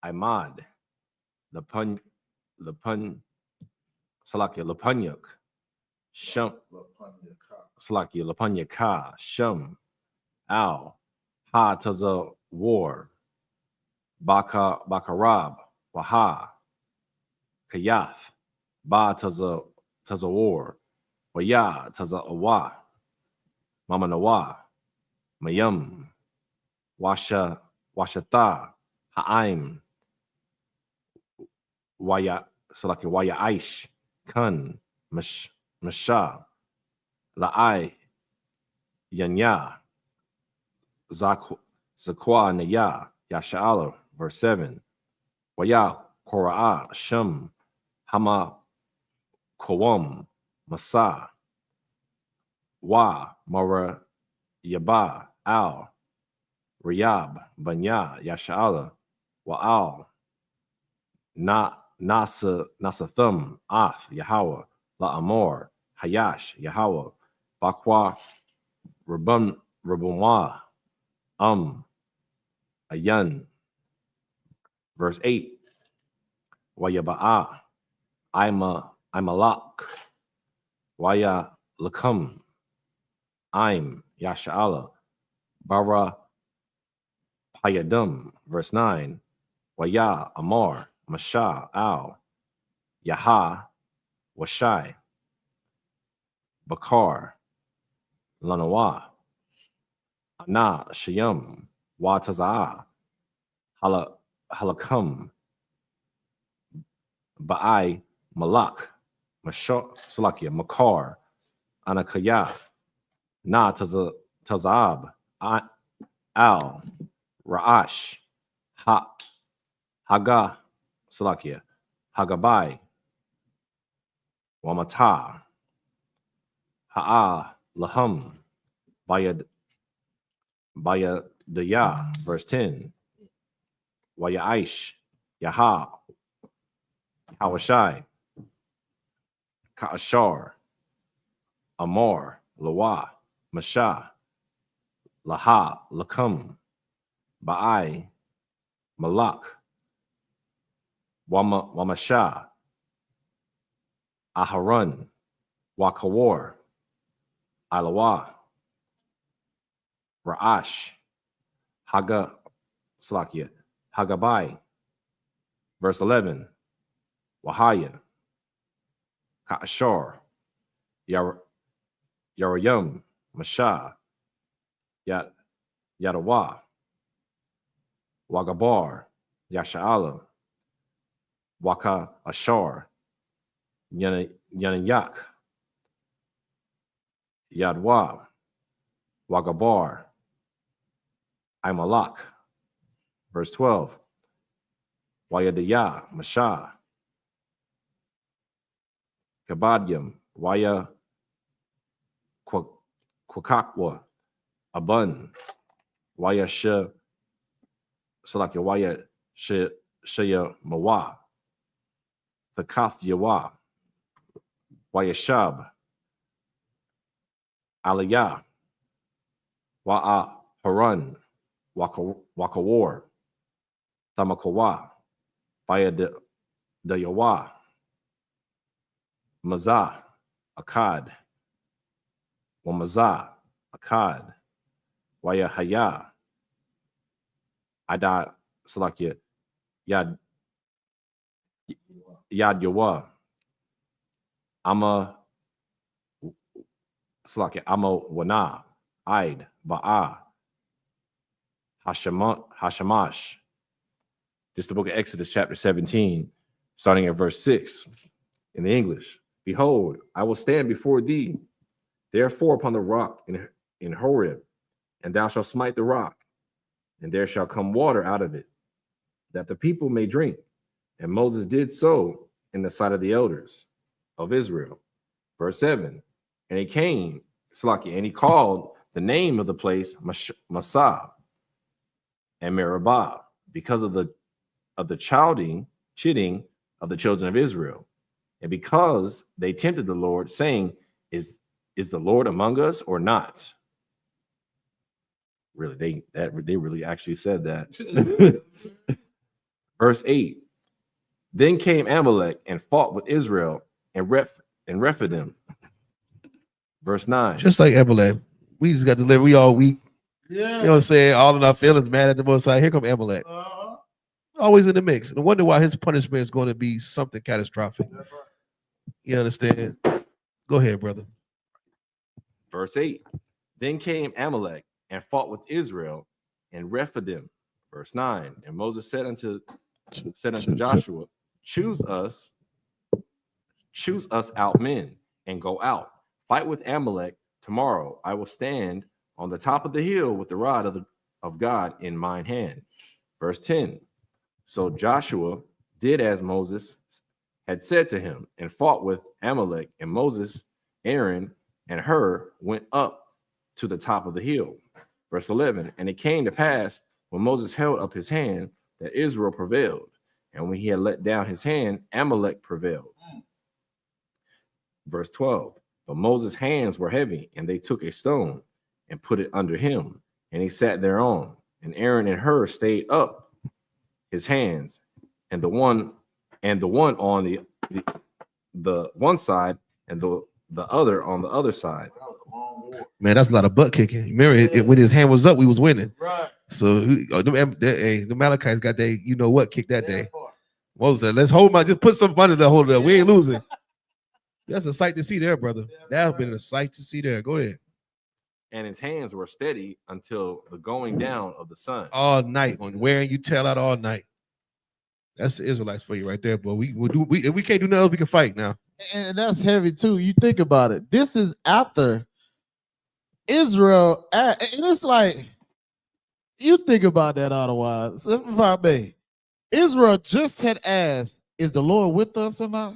Imad, Lapanyuk, Shum, Lapanyaka, Shum, Al, Ha Taza War, Bakarab, Waha, Kayath, Ba Taza War, Waya Taza Awa, Mamanawa, Mayum, Washata, Ha'im, Waya Aish, Kun, Masha, La'ai, Yanya, Zakwa Naya, Yasha'ala, verse 7. Waya Kora'ah, Shem, Hama Kowam, Masa, Wa, Mara Yaba, Al, Riyab, Banya, Yasha'ala, Wa'al, Nasathum, Ath, Yahweh, La'amor, Hayash, Yahweh, Bakwa, Rabunwa, Ayan. Verse 8. Wayaba'a, Imalak, Waya Lakum, Yasha'ala, Bara Payadum. Verse 9. Waya Amar, Masha, Al, Yaha, Washai, Bakar, Lanawa, Ana, Shayam, Wataza'a, Halakam, Ba'ai, Malak, Salakia, Makar, Anakaya, Na Tazab, Al, Ra'ash, Haga, Salakia, Hagabai, Wamata, Ha'a, Lahum, Bayadaya, verse 10. Wayaish, Yaha, Hawashai, Ka'ashar, Amor, Lawa, Masha, Laha, Lakum, Ba'ai, Malak, Wamasha, Aharon, Wakawar, Alawa, Ra'ash, Haga, Slakia, Hagabai, verse 11, Wahaya, Ka'ashar, Yarayum, Masha, Yadawa, Wagabar, Yasha'ala, Waka Ashar, Yanayak, Yadwa, Wagabar, Imalak. Verse 12. Wayadaya, Masha, Kabadyam, Waya Kwakakwa, Abun, Waya Salaki, Waya Shaya Mawa, Thakath Yawa, Waya Shab, Aliyah, Wa'a Haran, Wakawar, Tamakawa, Vaya de Yawa, Mazah, Akkad, Wamazah, Akkad, Waya Haya, Ada Salakia, Yad Yawah. Ama Slaki, Ama Wana, Aid, Ba'a, Hashamash. This is the book of Exodus, chapter 17, starting at verse 6 in the English. Behold, I will stand before thee, therefore upon the rock in Horeb, and thou shalt smite the rock, and there shall come water out of it, that the people may drink. And Moses did so in the sight of the elders of Israel. Verse 7, and he came, Slaki, and he called the name of the place Massah and Meribah, because of the chiding of the children of Israel, and because they tempted the Lord, saying, is the Lord among us or not? Really, they really actually said that. Verse 8, then came Amalek and fought with Israel and Rephidim. Verse 9. Just like Amalek, we just got delivered. We all weak. Yeah. You know what I'm saying? All in our feelings, mad at the Most High. Here come Amalek. Always in the mix. And wonder why his punishment is going to be something catastrophic. You understand? Go ahead, brother. Verse 8. Then came Amalek and fought with Israel and Rephidim. Verse 9. And Moses said unto Joshua, choose us out men and go out. Fight with Amalek tomorrow. I will stand on the top of the hill with the rod of God in mine hand. Verse 10. So Joshua did as Moses had said to him and fought with Amalek, and Moses, Aaron, and Hur went up to the top of the hill. Verse 11. And it came to pass when Moses held up his hand that Israel prevailed. And when he had let down his hand, Amalek prevailed. Verse 12. But Moses' hands were heavy, and they took a stone and put it under him, and he sat thereon. And Aaron and Hur stayed up his hands, and the one on the one side, and the other on the other side. Man, that's a lot of butt kicking. Remember, when his hand was up, we was winning. Right. So the Amalekites got they, you know what, kick that day. Moses said, let's hold just put some money to hold it up. We ain't losing. That's a sight to see there, brother. That's been a sight to see there. Go ahead. And his hands were steady until the going down of the sun. All night, on wearing you tail out all night. That's the Israelites for you right there, boy. If we can't do nothing else, we can fight now. And that's heavy too. You think about it. This is after Israel, and it's like, you think about that otherwise. If I may, Israel just had asked, is the Lord with us or not?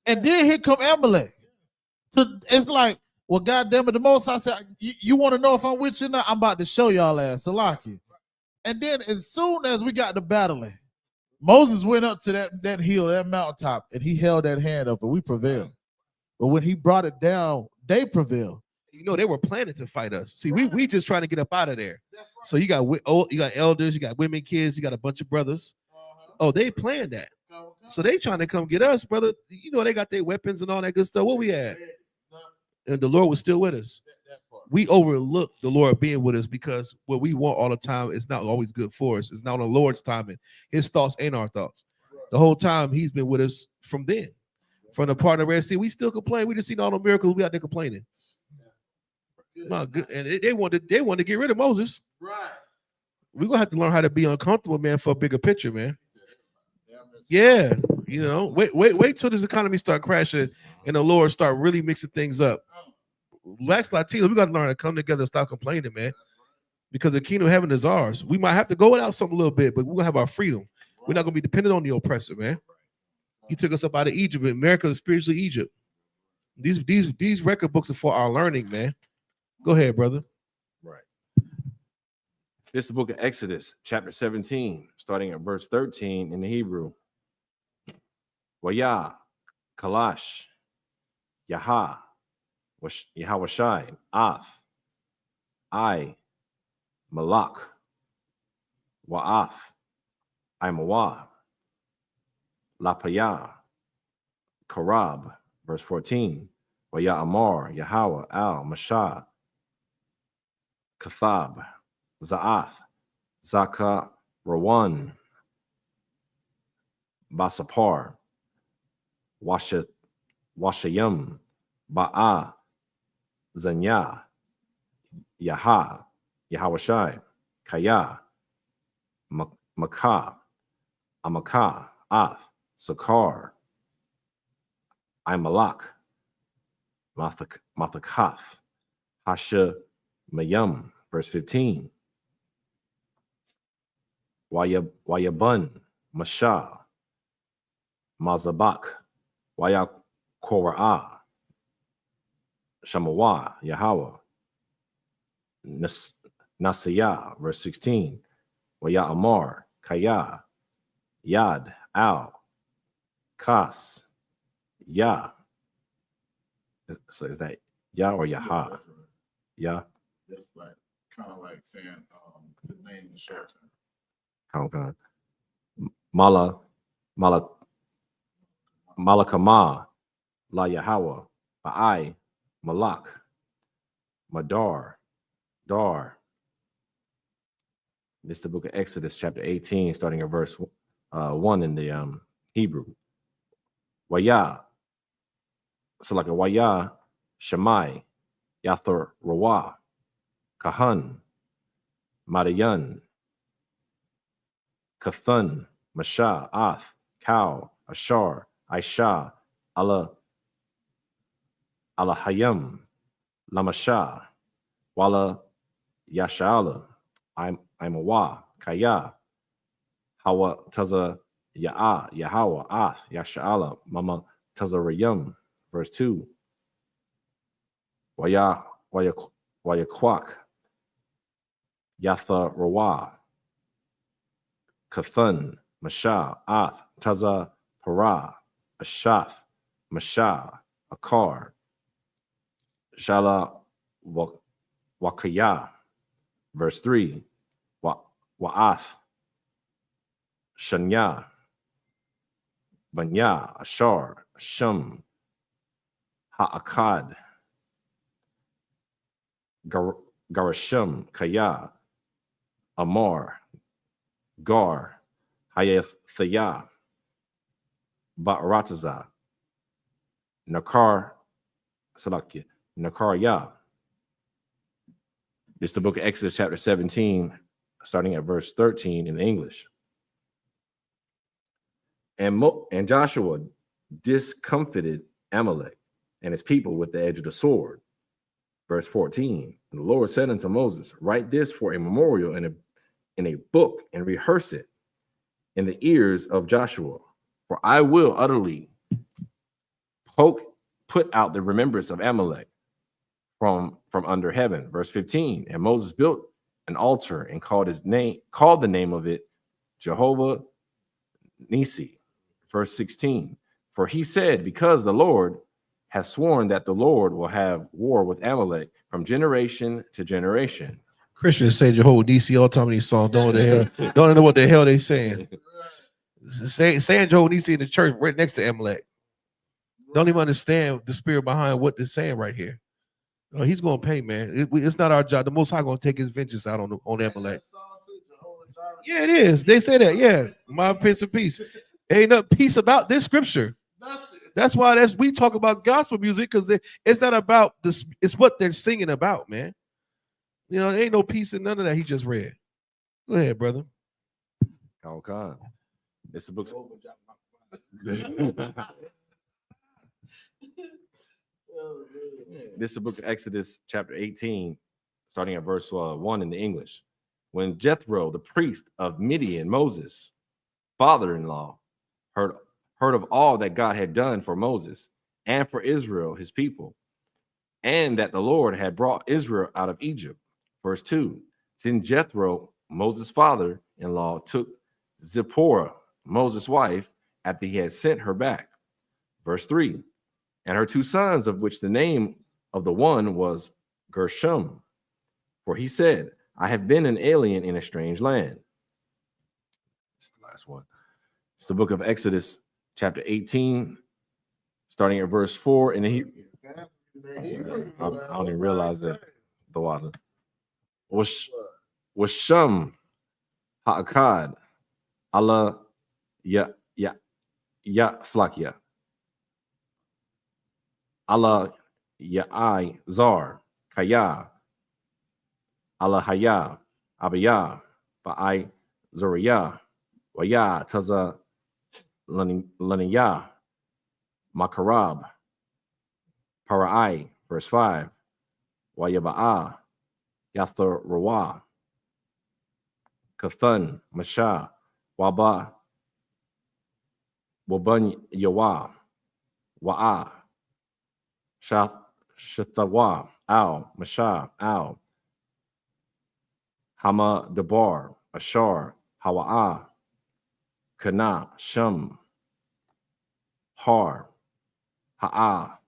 And then here come Amalek. So it's like, well, goddamn it, the Most High said, you want to know if I'm with you or not? I'm about to show y'all ass, Salaki. And then as soon as we got to battling, Moses went up to that hill, that mountaintop, and he held that hand up, and we prevailed. But when he brought it down, they prevailed. You know, they were planning to fight us. See, we just trying to get up out of there. So you got elders, you got women, kids, you got a bunch of brothers. Oh, they planned that. So they trying to come get us, brother. You know, they got their weapons and all that good stuff. What we had? And the Lord was still with us. We overlook the Lord being with us because what we want all the time is not always good for us. It's not on the Lord's timing. His thoughts ain't our thoughts. The whole time he's been with us from then. From the part of the Red Sea, we still complain. We just seen all the miracles. We out there complaining. My good. And they wanted to get rid of Moses. Right. We're gonna have to learn how to be uncomfortable, man, for a bigger picture, man. Yeah, you know, wait till this economy start crashing and the Lord start really mixing things up. Blacks, Latinos, we got to learn to come together and stop complaining, man, because the kingdom of heaven is ours. We might have to go without something a little bit, but we're gonna have our freedom. We're not gonna be dependent on the oppressor, man. He took us up out of Egypt. America is spiritually Egypt. These record books are for our learning, man. Go ahead, brother. Right. This is the book of Exodus, chapter 17, starting at verse 13 in the Hebrew. Wayah, Kalash, Yaha, Yahawashai, Af, I, Malak, Wa'af, Imawah, Lapayah, Karab, verse 14, Wayah Amar, Yahweh, Al, Mashah, Kathab, Za'ath, Zaka, Rawan, Basapar, Washayim, Ba'a, Zanya, Yaha, Yahawashai, Kaya, Makah, Amakah, Ath, Sakar, Imalak, Mathakath, Hasha, Mayum, verse 15. Wayabun, Masha, Mazabak, Wayakorah, Shamawa, Yahweh, Nasiyah, verse 16. Waya Amar, Kaya, Yad, Al, Kas, Yah. So is that Yah or Yaha? Yah. That's like kind of like saying his name is short. Count. Malakama, La Yahweh, Ba'ai, Malak, Madar, Dar. This is the book of Exodus, chapter 18, starting at verse 1 in the Hebrew. Waya, so like a Waya, Shammai, Yathar Rawa, Kahan, Madayan, Kathun, Masha, Ath, Kau, Ashar, Aisha, Alahayam, Lamasha, Wala, Yashala, Imawa, Kaya, Hawa, Taza, Ya'a, Yahawa, Ath, Yashala, Mama, Taza Rayum, verse 2. Wayakwak, Yatha Rawa, Kathun, Masha, Ath, Taza, Para, Ashaf, Masha, Akar, Shala, Wakaya, verse 3. Wa'ath, Shanya, Banya, Ashar, Shum, Ha'akad, Garashim, Kaya, Amar, Gar, Hayathaya, Ba'rataza, Nakar, Salakia, Nakarya. It's the book of Exodus, chapter 17, starting at verse 13 in English. And Joshua discomfited Amalek and his people with the edge of the sword. Verse 14. And the Lord said unto Moses, write this for a memorial in a book and rehearse it in the ears of Joshua. For I will utterly put out the remembrance of Amalek from under heaven. Verse 15. And Moses built an altar and called the name of it Jehovah Nisi. Verse 16. For he said, because the Lord has sworn that the Lord will have war with Amalek from generation to generation. Christians say Jehovah DC all the time in these songs. Don't know what the hell they saying. Saying Jehovah DC in the church right next to Amalek. Don't even understand the spirit behind what they're saying right here. Oh, he's going to pay, man. It's not our job. The Most High going to take his vengeance out on Amalek. Yeah, it is. They say that. Yeah, my Prince of Peace. Ain't no peace about this scripture. That's why we talk about gospel music, because it's not about this. It's what they're singing about, man. You know, there ain't no peace in none of that he just read. Go ahead, brother. Okay. It's the book. This is the book of Exodus, chapter 18, starting at verse 1 in the English. When Jethro, the priest of Midian, Moses' father-in-law, heard of all that God had done for Moses and for Israel, his people, and that the Lord had brought Israel out of Egypt. Verse 2. Then Jethro, Moses' father-in-law, took Zipporah, Moses' wife, after he had sent her back. Verse 3. And her two sons, of which the name of the one was Gershom, for he said, I have been an alien in a strange land. It's the last one. It's the book of Exodus, chapter 18, starting at verse 4. And I don't even realize that. The water. Washam Ha'akad Allah Slakia. Allah Ya'ai Zar Kaya Allah Haya Abaya Ba'ai Zuriya Waya Taza Laniya Makarab Para'ai, verse 5. Wayaba'a Yathar Rawa Kathun Masha Waba Wabun Yawa Wa'a Shatawa Al Masha Al Hama Dabar Ashar Hawa'a Kana Shum Har Ha'a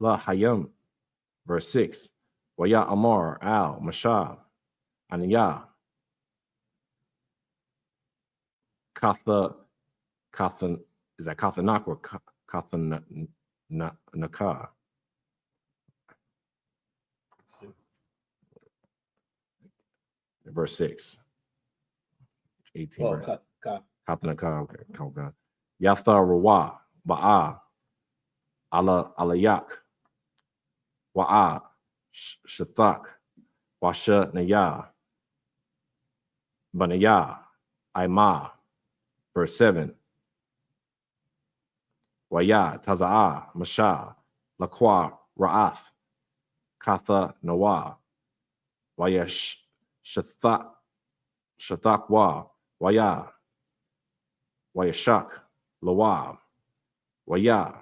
La Hayam, verse 6. Waya Amar Al Masha Aniya Katha is that Kathanak or Kathanaka? Verse 6. 18. Oh, verse. Kathanaka, okay. Oh God. Yatha Rawa Ba'a Alayak Wa'a Shathak Washa Naya Banaya Aima, verse 7. Waya Taza'a Masha Lakwa Ra'ath Katha Nawa Waya Shathakwa Waya Shak Lawa Waya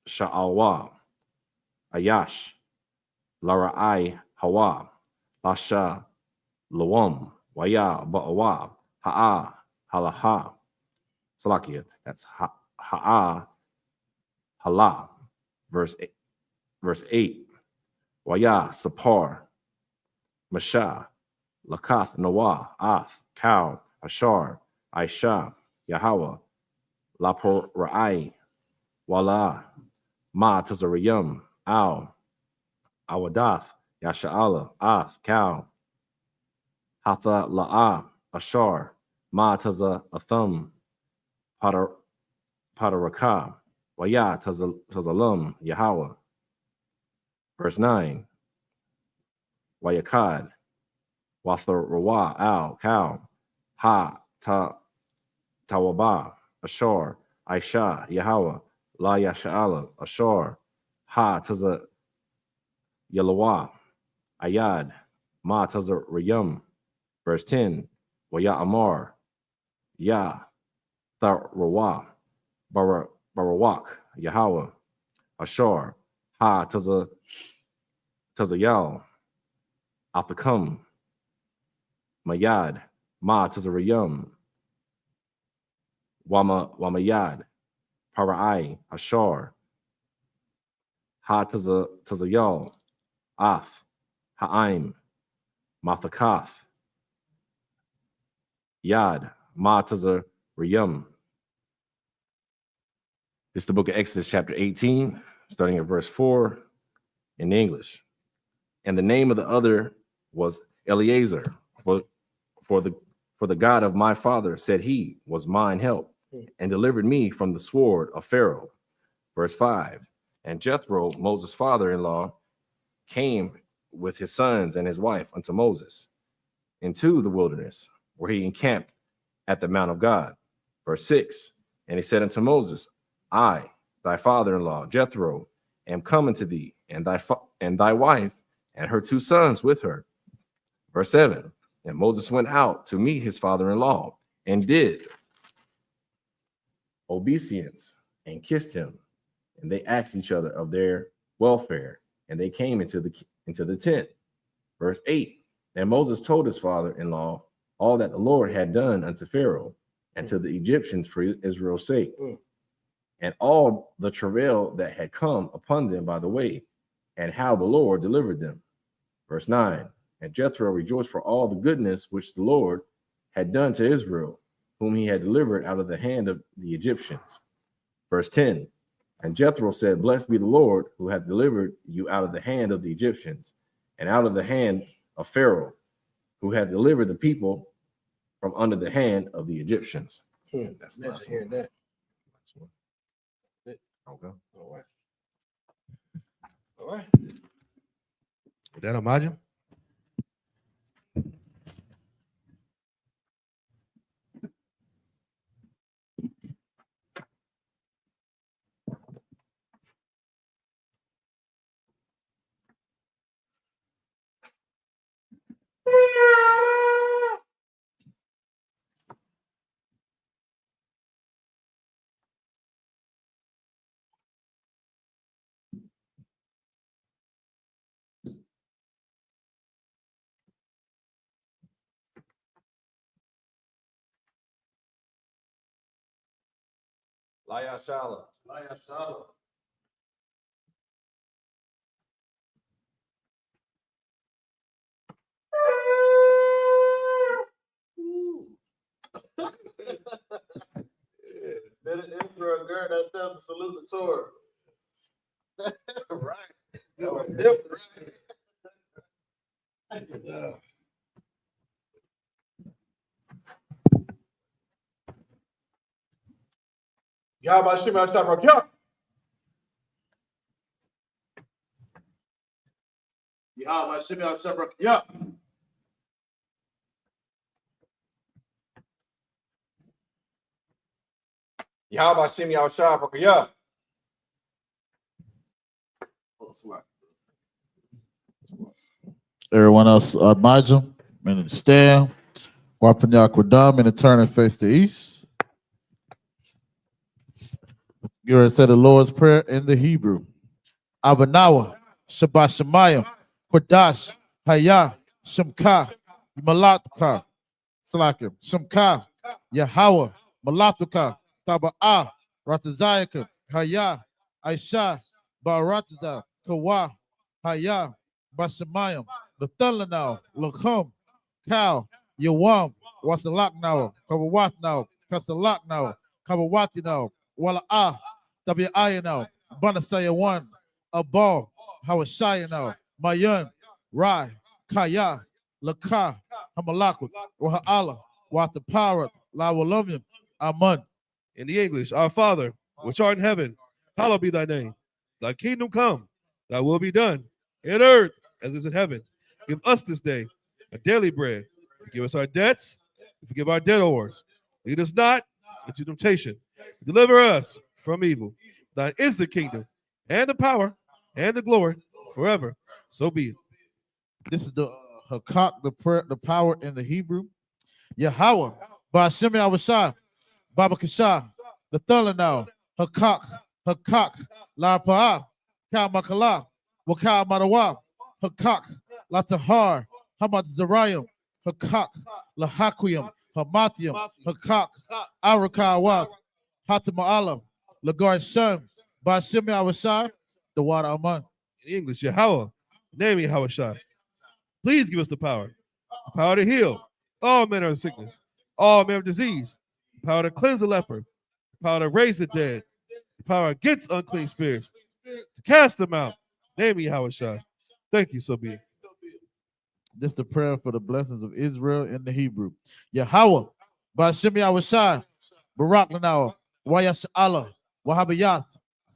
Sha'awa Ayash Lara'ai Hawa Lasha Lawam Waya Ba'awa Ha'a Halaha Salakia. That's Ha'a Hala. Verse 8. Waya Sapar Masha Lakath Nawa Ath Cow Ashar Aisha Yahweh Lapor Ra'ai Wala Ma Tazariyam Al Awadath Yasha'ala Ath Cow Hatha La'a Ashar Ma Taza Athum Padaraka Waya Tazalum Yahweh. Verse 9. Wayakad Wathar Rawa Al Cow Ha Tawaba Ashar Aisha Yahweh La Yasha'ala Ashar Ha Taza Yalawa Ayad Ma Taza Rayum. Verse 10. Waya Amar Ya Tharwa Barawak Yahweh Ashar Ha Tazayal Athakam Mayad Ma Tazarayum Wamayad Para'ai Ashar Ha Tazayal Ath Ha'im Mathakath Yad Ma Tazarayum. This is the book of Exodus, chapter 18, starting at verse 4 in English. And the name of the other was Eliezer, for the God of my father, said he, was mine help, and delivered me from the sword of Pharaoh. Verse 5. And Jethro, Moses' father-in-law, came with his sons and his wife unto Moses into the wilderness, where he encamped at the Mount of God. Verse 6. And he said unto Moses, I, thy father-in-law, Jethro, am coming to thee, and thy wife, and her 2 sons with her. Verse 7. And Moses went out to meet his father-in-law, and did obeisance, and kissed him. And they asked each other of their welfare, and they came into the tent. Verse 8. And Moses told his father-in-law all that the Lord had done unto Pharaoh, and to the Egyptians for Israel's sake, and all the travail that had come upon them by the way, and how the Lord delivered them. Verse 9. And Jethro rejoiced for all the goodness which the Lord had done to Israel, whom he had delivered out of the hand of the Egyptians. Verse 10. And Jethro said, Blessed be the Lord, who hath delivered you out of the hand of the Egyptians, and out of the hand of Pharaoh, who had delivered the people from under the hand of the Egyptians. That's the last one. that. Okay. All right. All right. Is that Imagine? YAHANNA. That Israel girl that sells the salute the Torah. Right. That was different. YAHANNA. Yeah. YAHANNA. Everyone else, Majum, and stand. Wapin Yakwadam, and turn and face the east. You already said the Lord's Prayer in the Hebrew. Abanawa, Shabbat Shemayim, Kodash, Hayah, Shemka, Malatka, Salakim, Shemka, Yahweh, Malatuka, Taba'ah, Ratazayaka, Hayah, Aisha, Barataza, Kawa, Hayah, Bashamayim, Lathalanao, Lakum, Cow, Yawam, Wasalak now, Kawawat now, Kasalak now, Kawawati now, Wala'ah, Tabi'ayah now, Banasaya one, Abal, Hawashaya now, Mayan, Rai, Kaya, Laka, Hamalakut, Waha'ala, Wataparat, Lawalumim, Aman. In the English, our Father, which art in heaven, hallowed be thy name. Thy kingdom come, thy will be done, in earth as it is in heaven. Give us this day our daily bread. Forgive us our debts, and forgive our debtors. Lead us not into temptation. Deliver us from evil. Thine is the kingdom, and the power, and the glory, forever. So be it. This is the Hakak, the prayer, the power in the Hebrew. Yahweh, Ba'ashem Yahweh, Baba Kashah, the Thulanau, Hakak, La Pa'ah, Ka Makala, Waka Marawa, Hakak, La Tahar, Hamad Zarayim, Hakak, La Hakwiyam, Hamathiam, Hakak, Arakawat, Hatama'ala, Lagar Shem, Ba'ashem Yahweh, the water Aman. In English, Yahweh, name Yahweh. Please give us the power to heal all manner of sickness, all manner of disease, the power to cleanse the leper, the power to raise the dead, the power against unclean spirits, to cast them out. Name me Yahweh. Thank you, so be it. This is the prayer for the blessings of Israel in the Hebrew. Yahweh, Ba'ashem Yahweh, Barak Lanawa, Wayash Allah, Wahabayath,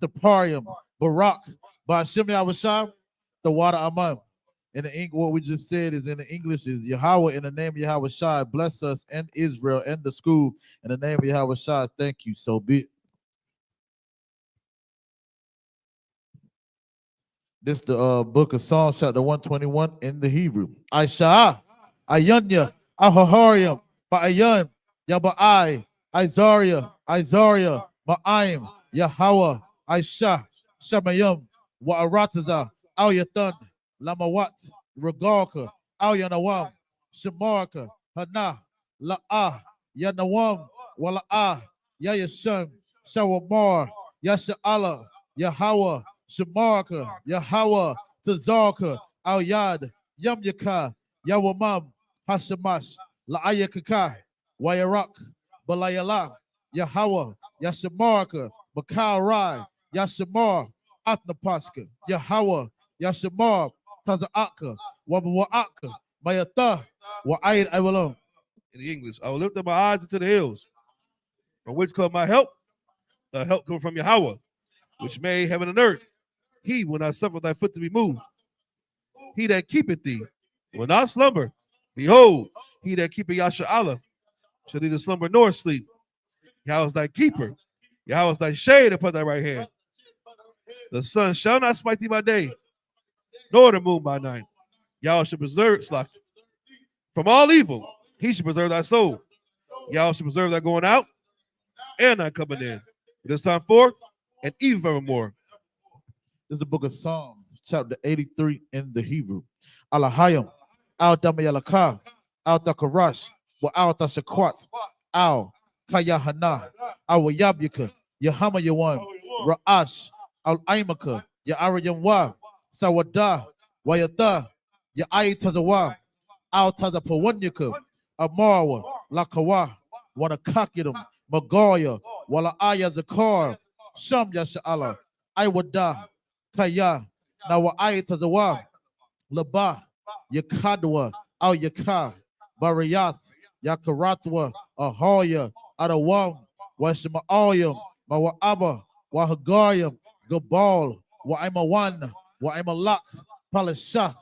Staparium, Barak, Ba'ashem Yahweh, the water Aman. In the what we just said is in the English is Yahweh in the name of Yahweh Shai. Bless us and Israel and the school in the name of Yahweh Shai. Thank you. So be it. This is the book of Psalms, chapter 121 in the Hebrew. Aisha, Ayanya, Ahahariam, Ba'ayan, Yaba'ai, Izaria, Ma'aim, Yahweh, Aisha, Shemayim, Wa'arataza, Al-Yatan, Lamawat, Regalka, Al-Yanawam, Shemarka, Hana, La'ah, Yanawam, Wala'ah, Yayasham, Shawamar, Yasha'ala, Yahweh, Shemarka, Yahweh, Tazarka, Al-Yad, Yamyaka, Yawamam, Hashamash, La'ayakaka, Wayarak, Balayala, Yahweh, Yashamarka, Bakal Rai, Yashamar, Atnapaska, Yahweh, Yashamar, Taza'aka, Wabawa'aka, Mayata, Wa'ayid Awalum. In the English, I will lift up my eyes into the hills. From which come my help? The help come from Yahweh, which made heaven and earth. He will not suffer thy foot to be moved. He that keepeth thee will not slumber. Behold, he that keepeth Yasha shall neither slumber nor sleep. Yahweh is thy keeper. Yahweh is thy shade upon thy right hand. The sun shall not smite thee by day, nor the moon by night. Yahweh shall preserve from all evil. He shall preserve thy soul. Yahweh shall preserve thy going out and thy coming in. This time forth and even forevermore. This is the book of Psalms, chapter 83 in the Hebrew. Alahayim, Al Damayalaka, Al Takarash, wa Al Tashakwat, Al Kayahana, Al Yabyaka, Yahama Yawan, Ra'ash, Al Aimaka, Ya'arayanwa, Sawada, Wayata, Ya'ai Tazawa, Al Tazapawanyaka, Amarwa, Lakawa, Wanakakidum, Magoya, Wala Aya Zakar, Sham Yasha'ala, Iwada, Kaya, Nawa Ayatazawa, Laba, Yakadwa, Al Yakar, Barayath, Yakaratwa, Ahoya, Adawam, Washima'ayam, Mawa'aba, Wahagayam, Gabal, Wa'imawan, Wa'imalak, Palashath,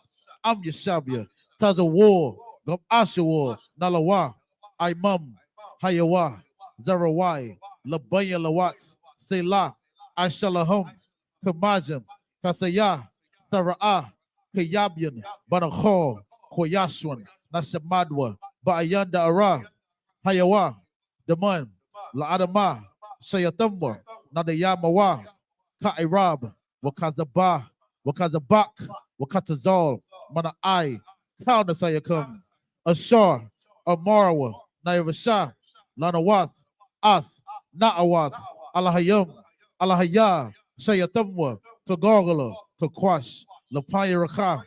Am Yashabia, Tazawar, Gam Ashawar, Nalawa, Imam, Hayawa, Zarawai, Labaya Lawat, Selah, Ashalahum, Kamajam, Kasaya, Sara'ah, Kayabian, Banachor, Koyashwan, Nashamadwa, Ba'ayanda Ara, Hayawa, Daman, La'adama, Shayatamwa, Nadayamawa, Ka'irab, Wakazabah, Wakazabak, Wakatazal, Mana'ai, Kaunasayakam, Ashar, Amarawa, Naivasha, Lanawath, Ath, Na'awath, Alahayam, Alahaya, Shayatamwa, Kagogala, Kakwash, Lapaya Raka,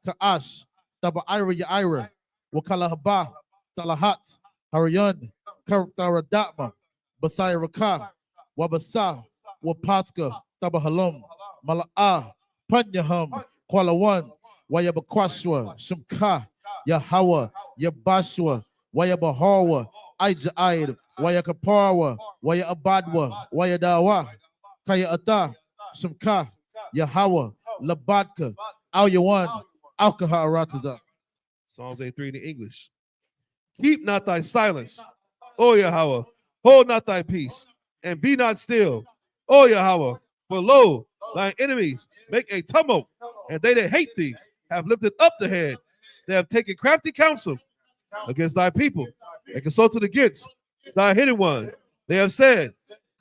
Ka'ash, Taba'ira Ya'ira, Wakalahaba, Talahat, Harayan, Kartaradatma, Basaya Raka, Wabasa, Wapatka, Tabahalum, Mala'ah, Panyaham, Kualawan, Wayabakwashwa, Shimka, Yahawa, Yabashwa, Wayabahawa, Aija'id, Wayakaparwa, Wayabadwa, Wayadawa, Kaya Ata, Shimka, Yahawa, Labadka, Al Yawan, Alkaha Arataza. Psalms 83 in the English. Keep not thy silence, O Yahweh. Hold not thy peace, and be not still, O Yahweh. For lo, thine enemies make a tumult, and they that hate thee have lifted up the head. They have taken crafty counsel against thy people, and consulted against thy hidden one. They have said,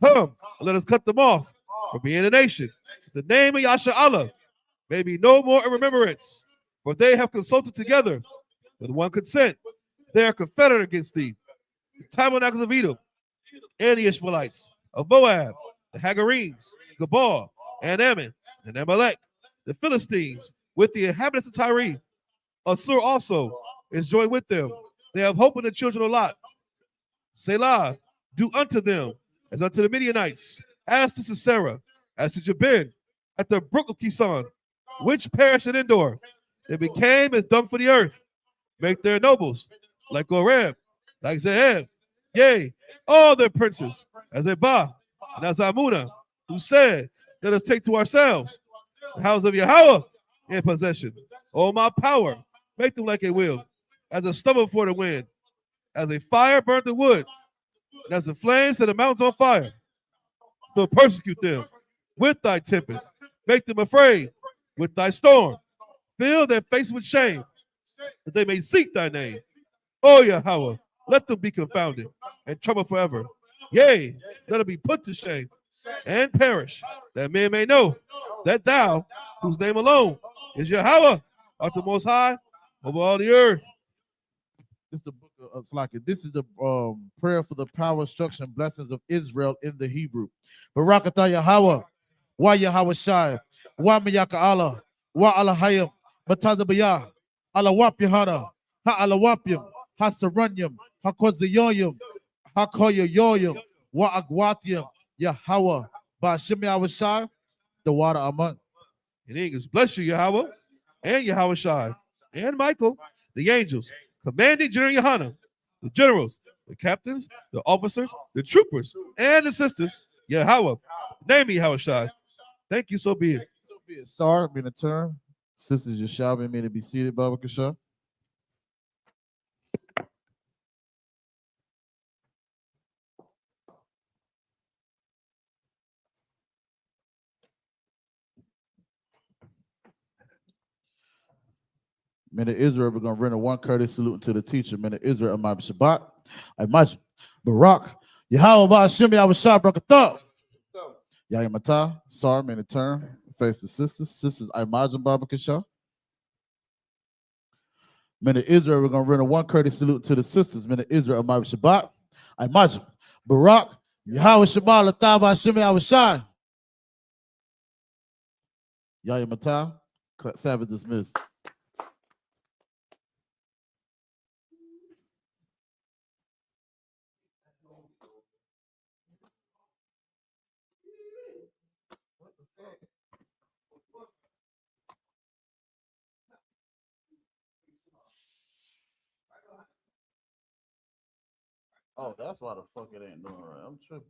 come, and let us cut them off from being a nation. The name of Yasha Allah may be no more in remembrance, for they have consulted together with one consent. They are confederate against thee. The tabernacles of Edom, and the Ishmaelites of Moab, the Hagarenes, Gabal, and Ammon, and Amalek, the Philistines, with the inhabitants of Tyre. Assur also is joined with them. They have hope in the children of Lot. Selah, do unto them as unto the Midianites, as to Sisera, as to Jabin, at the brook of Kison, which perished in Endor. They became as dung for the earth. Make their nobles like Oreb, like Zeheb, yea, all their princes, as Ebah and as Amuna, who said, let us take to ourselves the house of Yahweh in possession. Oh, my power, make them like a wheel, as a stubble for the wind, as a fire burnt the wood, and as the flames set the mountains on fire. So persecute them with thy tempest, make them afraid with thy storm. Fill their faces with shame, that they may seek thy name. O Yahweh, let them be confounded and troubled forever. Yea, let them be put to shame and perish, that men may know that thou, whose name alone is Yahweh, art the most high over all the earth. This is the book of Slacken. This is the prayer for the power, instruction, blessings of Israel in the Hebrew. Barakatah Yahweh, wa Yahweh Shai, wa Miyaka Allah, wa Alahayim, Batazabayah, Alawap Yahana, Ha Alawapim, Ha Saranyam, Ha Kozayoyim, Ha Koyoyoyim, wa Agwatium, Yahweh, Bashim Yahweh Shai, the water among. In English, bless you, Yahweh, and Yahweh Shai, and Michael, the angels, commanding General YAHANNA, the generals, the captains, the officers, the troopers, and the sisters. Yahweh, name me Yahushai. Thank you, so be it. So be it. Sar, being a turn. Sisters, you shall be made to be seated, Baba Kasha. Men of Israel, we're going to render one courteous salute to the teacher. Men of Israel, Amab Shabbat, Imaj, Barak, Yahweh, Ba'ashim, Yahushua, Brakatah. Yahya Matah, Sar, men of turn. Face the sisters. Sisters, Imaj, Baba Kasha. Men of Israel, we're going to render one courteous salute to the sisters. Men of Israel, Amab Shabbat, Imaj, Barak, Yahweh Shema, Latah, Ba'ashim, Yahushua. Yahya Matah, Sabbath dismissed. Oh, that's why the fuck it ain't doing right. I'm tripping.